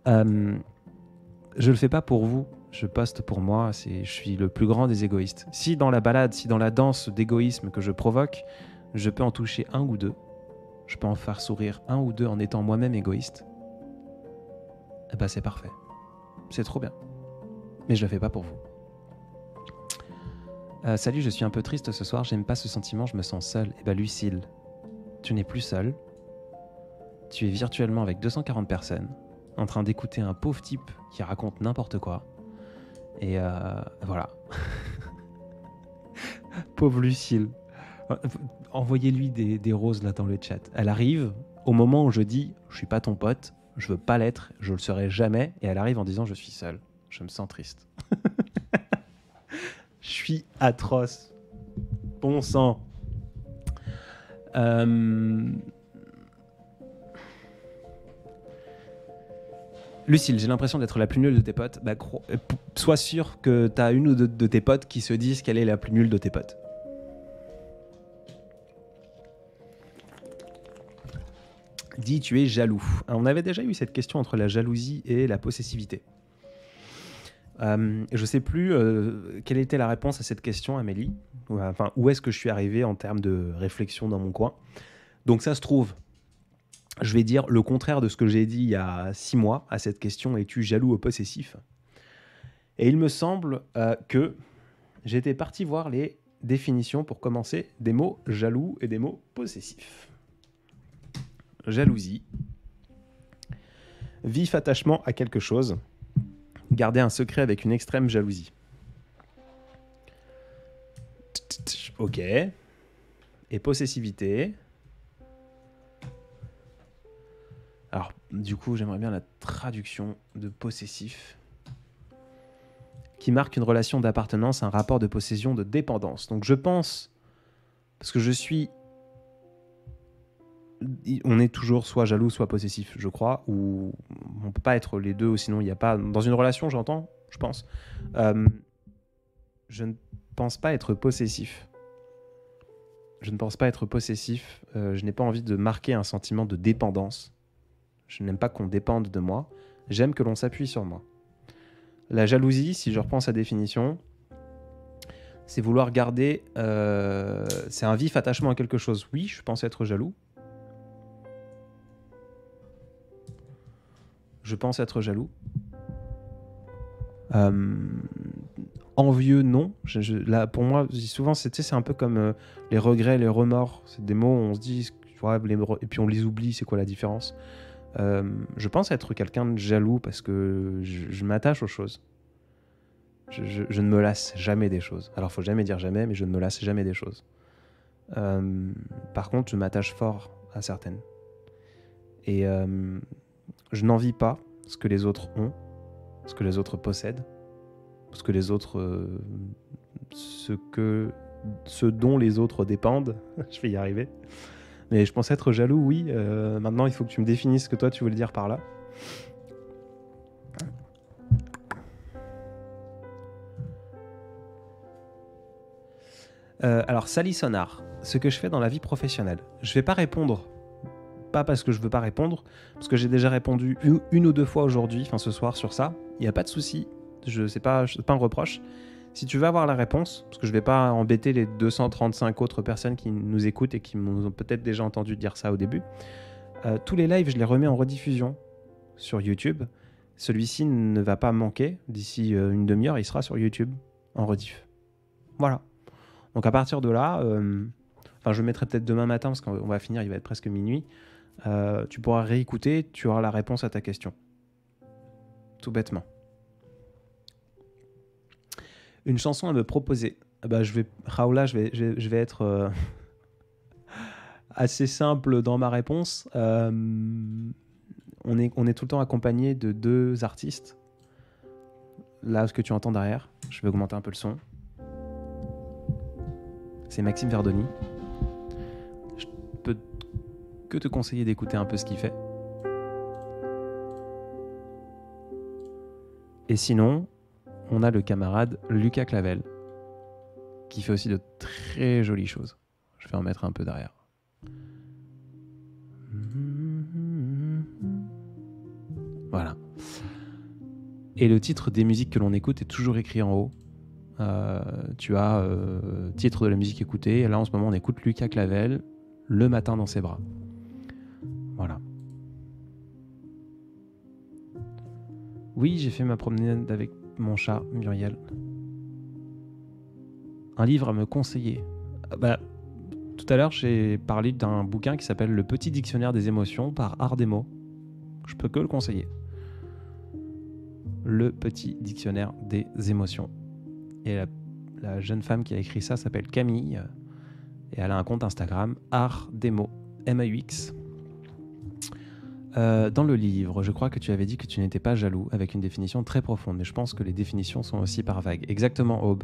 S2: Je le fais pas pour vous. Je poste pour moi. Je suis le plus grand des égoïstes. Si dans la balade, si dans la danse d'égoïsme que je provoque, je peux en toucher un ou deux, je peux en faire sourire un ou deux en étant moi-même égoïste, eh ben c'est parfait. C'est trop bien. Mais je le fais pas pour vous. Salut, je suis un peu triste ce soir. J'aime pas ce sentiment. Je me sens seul. Eh ben Lucille, tu n'es plus seul. Tu es virtuellement avec 240 personnes, en train d'écouter un pauvre type qui raconte n'importe quoi. Et voilà. Pauvre Lucille. Envoyez-lui des roses là dans le chat. Elle arrive au moment où je dis « Je suis pas ton pote, je veux pas l'être, je le serai jamais ». Et elle arrive en disant « Je suis seule, je me sens triste ». Je suis atroce. Bon sang. Lucille, j'ai l'impression d'être la plus nulle de tes potes. Bah, sois sûr que t'as une ou deux de tes potes qui se disent qu'elle est la plus nulle de tes potes. Dis, tu es jaloux. Alors, on avait déjà eu cette question entre la jalousie et la possessivité. Je ne sais plus quelle était la réponse à cette question, Amélie. Enfin, où est-ce que je suis arrivé en termes de réflexion dans mon coin. Donc ça se trouve, je vais dire le contraire de ce que j'ai dit il y a 6 mois à cette question « Es-tu jaloux ou possessif ?» Et il me semble que j'étais parti voir les définitions pour commencer des mots jaloux et des mots possessifs. Jalousie. Vif attachement à quelque chose. Garder un secret avec une extrême jalousie. Ok. Et possessivité. Alors, du coup, j'aimerais bien la traduction de possessif, qui marque une relation d'appartenance, un rapport de possession, de dépendance. Donc je pense, parce que je suis... On est toujours soit jaloux, soit possessif, je crois, ou on peut pas être les deux, sinon il n'y a pas... Dans une relation, j'entends, je pense. Je ne pense pas être possessif. Je ne pense pas être possessif. Je n'ai pas envie de marquer un sentiment de dépendance. Je n'aime pas qu'on dépende de moi. J'aime que l'on s'appuie sur moi. La jalousie, si je reprends sa définition, c'est vouloir garder... c'est un vif attachement à quelque chose. Oui, je pense être jaloux. Je pense être jaloux. Envieux, non. Là, pour moi, souvent, c'est un peu comme les regrets, les remords. C'est des mots où on se dit... Ouais, et puis on les oublie, c'est quoi la différence ? Je pense être quelqu'un de jaloux parce que je m'attache aux choses. Je ne me lasse jamais des choses. Alors, faut jamais dire jamais, mais je ne me lasse jamais des choses. Par contre, je m'attache fort à certaines. Et je n'envie pas ce que les autres ont, ce que les autres possèdent, ce que les autres... ce dont les autres dépendent. Je vais y arriver. Mais je pense être jaloux, oui. Maintenant, il faut que tu me définisses ce que toi, tu voulais dire par là. Alors, Sally Sonar, ce que je fais dans la vie professionnelle. Je vais pas répondre. Pas parce que je veux pas répondre, parce que j'ai déjà répondu une ou deux fois aujourd'hui, enfin ce soir, sur ça. Il n'y a pas de souci. C'est pas un reproche. Si tu veux avoir la réponse, parce que je ne vais pas embêter les 235 autres personnes qui nous écoutent et qui m'ont peut-être déjà entendu dire ça au début, Tous les lives, je les remets en rediffusion sur YouTube. Celui-ci ne va pas manquer. D'ici une demi-heure, il sera sur YouTube en rediff. Voilà. Donc à partir de là, je le mettrai peut-être demain matin parce qu'on va finir, il va être presque minuit. Tu pourras réécouter, tu auras la réponse à ta question. Tout bêtement. Une chanson à me proposer. Raoula, je vais être assez simple dans ma réponse. On est tout le temps accompagné de 2 artistes. Là, ce que tu entends derrière, je vais augmenter un peu le son. C'est Maxime Verdoni. Je peux que te conseiller d'écouter un peu ce qu'il fait. Et sinon, on a le camarade Lucas Clavel, qui fait aussi de très jolies choses. Je vais en mettre un peu derrière. Voilà. Et le titre des musiques que l'on écoute est toujours écrit en haut. Tu as titre de la musique écoutée. Et là, en ce moment, on écoute Lucas Clavel, Le matin dans ses bras. Voilà. Oui, j'ai fait ma promenade avec mon chat, Muriel. Un livre à me conseiller. Tout à l'heure, j'ai parlé d'un bouquin qui s'appelle Le Petit Dictionnaire des émotions par Art des mots. Je peux que le conseiller. Le Petit Dictionnaire des émotions. Et la jeune femme qui a écrit ça s'appelle Camille. Et elle a un compte Instagram, Art des mots, MAUX. Dans le livre, je crois que tu avais dit que tu n'étais pas jaloux, avec une définition très profonde. Mais je pense que les définitions sont aussi par vagues. Exactement, Aube.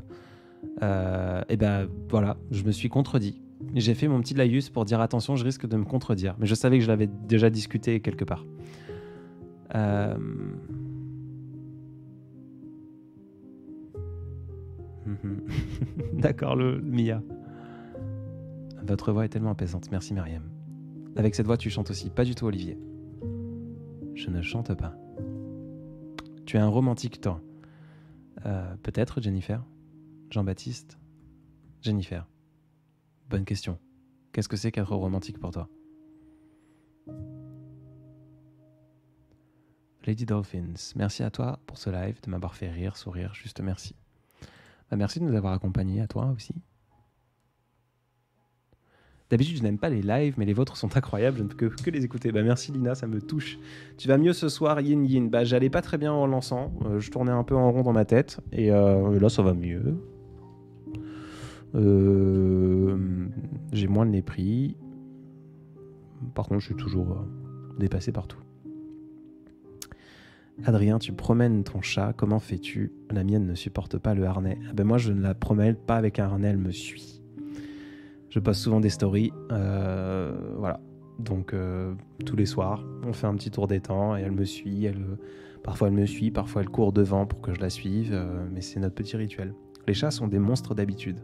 S2: Voilà, je me suis contredit. J'ai fait mon petit laïus pour dire attention, je risque de me contredire. Mais je savais que je l'avais déjà discuté quelque part. D'accord, le Mia. Votre voix est tellement apaisante. Merci, Myriam. Avec cette voix, tu chantes aussi. Pas du tout, Olivier. Je ne chante pas. Tu es un romantique, toi. Peut-être, Jennifer. Jean-Baptiste. Jennifer. Bonne question. Qu'est-ce que c'est qu'être romantique pour toi? Lady Dolphins, merci à toi pour ce live, de m'avoir fait rire, sourire, juste merci. Merci de nous avoir accompagnés, à toi aussi. D'habitude, je n'aime pas les lives, mais les vôtres sont incroyables, je ne peux que les écouter. Merci Lina, ça me touche. Tu vas mieux ce soir, Yin Yin. J'allais pas très bien en lançant, je tournais un peu en rond dans ma tête, et là ça va mieux. J'ai moins de nez pris. Par contre, je suis toujours dépassé partout. Adrien, tu promènes ton chat, comment fais-tu? La mienne ne supporte pas le harnais. Moi, je ne la promène pas avec un harnais, elle me suit. Je poste souvent des stories, voilà. Donc, tous les soirs, on fait un petit tour d'étang et elle me suit. Parfois, elle me suit, parfois, elle court devant pour que je la suive, mais c'est notre petit rituel. Les chats sont des monstres d'habitude.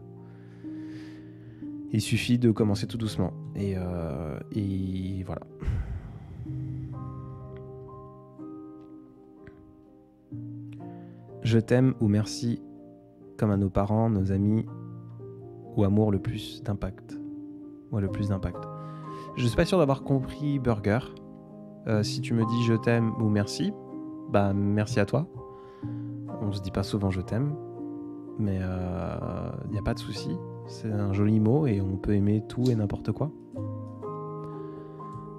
S2: Il suffit de commencer tout doucement. Et voilà. Je t'aime ou merci, comme à nos parents, nos amis, ou amour le plus d'impact. Ouais, le plus d'impact. Je suis pas sûr d'avoir compris burger. Si tu me dis je t'aime ou merci, merci à toi. On se dit pas souvent je t'aime, mais y a pas de souci. C'est un joli mot et on peut aimer tout et n'importe quoi.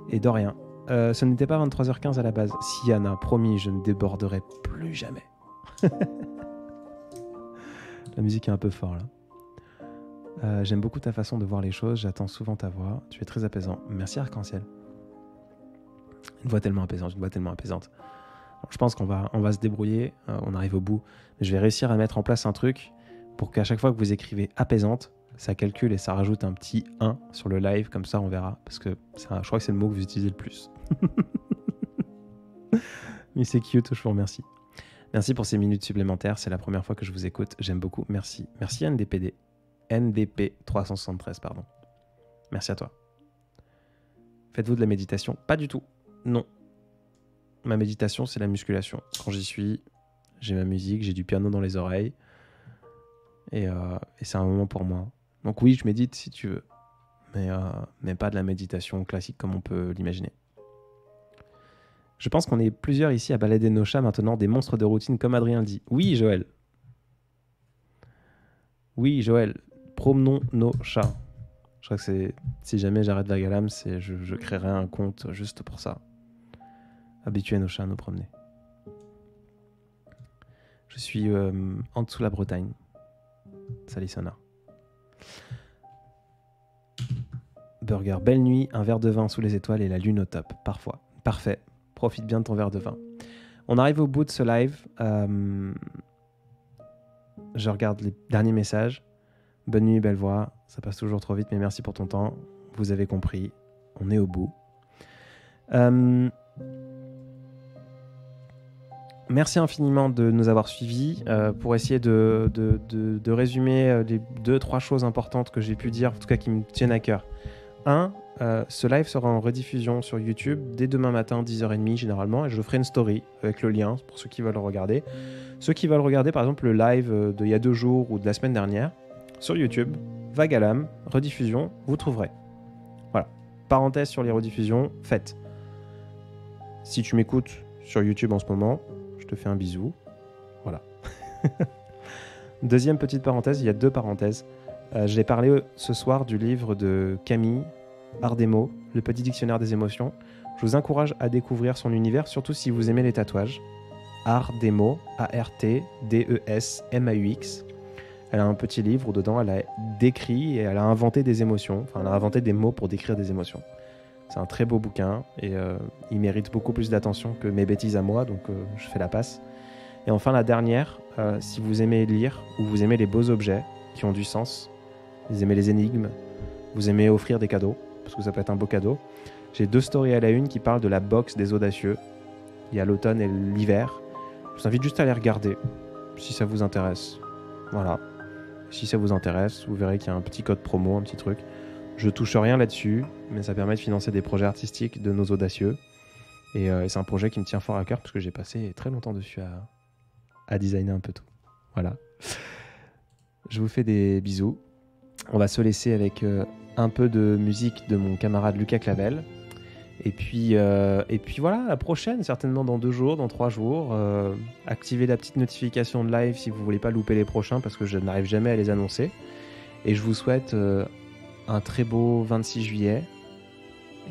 S2: Et de rien. Ce n'était pas 23h15 à la base. Si Yana, promis, je ne déborderai plus jamais. La musique est un peu fort là. J'aime beaucoup ta façon de voir les choses, j'attends souvent ta voix, tu es très apaisant. Merci Arc-en-Ciel. Une voix tellement apaisante. Alors, je pense qu'on va se débrouiller, on arrive au bout. Mais je vais réussir à mettre en place un truc pour qu'à chaque fois que vous écrivez apaisante, ça calcule et ça rajoute un petit 1 sur le live, comme ça on verra. Parce que je crois que c'est le mot que vous utilisez le plus. Mais c'est cute, je vous remercie. Merci pour ces minutes supplémentaires, c'est la première fois que je vous écoute, j'aime beaucoup, merci. Merci NDPD, NDP 373, pardon. Merci à toi. Faites-vous de la méditation? Pas du tout, non. Ma méditation, c'est la musculation. Quand j'y suis, j'ai ma musique, j'ai du piano dans les oreilles, et c'est un moment pour moi. Donc oui, je médite si tu veux, mais pas de la méditation classique comme on peut l'imaginer. Je pense qu'on est plusieurs ici à balader nos chats maintenant, des monstres de routine comme Adrien le dit. Oui, Joël. Oui, Joël. Promenons nos chats. Je crois que c'est... Si jamais j'arrête Vagalam, je créerai un compte juste pour ça. Habituer nos chats à nous promener. Je suis en dessous la Bretagne. Salissonna. Burger, belle nuit, un verre de vin sous les étoiles et la lune au top. Parfois. Parfait. Profite bien de ton verre de vin. On arrive au bout de ce live. Je regarde les derniers messages. Bonne nuit, belle voix. Ça passe toujours trop vite, mais merci pour ton temps. Vous avez compris. On est au bout. Merci infiniment de nous avoir suivis. Pour essayer de résumer les 2-3 choses importantes que j'ai pu dire, en tout cas qui me tiennent à cœur. 1. Ce live sera en rediffusion sur YouTube dès demain matin, 10h30 généralement, et je ferai une story avec le lien pour ceux qui veulent le regarder. Ceux qui veulent regarder par exemple le live d'il y a 2 jours ou de la semaine dernière, sur YouTube, Vagalam, rediffusion, vous trouverez. Voilà. Parenthèse sur les rediffusions, faites. Si tu m'écoutes sur YouTube en ce moment, je te fais un bisou. Voilà. Deuxième petite parenthèse, il y a 2 parenthèses. J'ai parlé ce soir du livre de Camille, Art des mots, le petit dictionnaire des émotions. Je vous encourage à découvrir son univers, surtout si vous aimez les tatouages. Art des mots, A-R-T-D-E-S-M-A-U-X. Elle a un petit livre où dedans elle a décrit et elle a inventé des émotions. Enfin, elle a inventé des mots pour décrire des émotions. C'est un très beau bouquin et il mérite beaucoup plus d'attention que mes bêtises à moi, donc je fais la passe. Et enfin la dernière, si vous aimez lire ou vous aimez les beaux objets qui ont du sens, vous aimez les énigmes, vous aimez offrir des cadeaux, parce que ça peut être un beau cadeau, j'ai 2 stories à la une qui parlent de la box des audacieux. Il y a l'automne et l'hiver. Je vous invite juste à les regarder, si ça vous intéresse. Voilà. Si ça vous intéresse, vous verrez qu'il y a un petit code promo, un petit truc. Je touche rien là-dessus, mais ça permet de financer des projets artistiques de nos audacieux. Et c'est un projet qui me tient fort à cœur, parce que j'ai passé très longtemps dessus à designer un peu tout. Voilà. Je vous fais des bisous. On va se laisser avec un peu de musique de mon camarade Lucas Clavel. Et puis voilà, la prochaine, certainement dans 2 jours, dans 3 jours. Activez la petite notification de live si vous voulez pas louper les prochains, parce que je n'arrive jamais à les annoncer. Et je vous souhaite un très beau 26 juillet.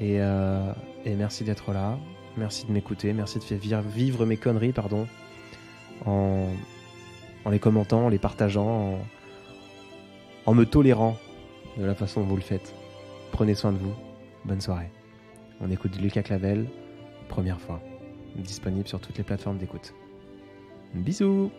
S2: Et merci d'être là. Merci de m'écouter. Merci de faire vivre mes conneries, pardon, en les commentant, en les partageant, en me tolérant de la façon dont vous le faites. Prenez soin de vous. Bonne soirée. On écoute Lucas Clavel, première fois. Disponible sur toutes les plateformes d'écoute. Bisous!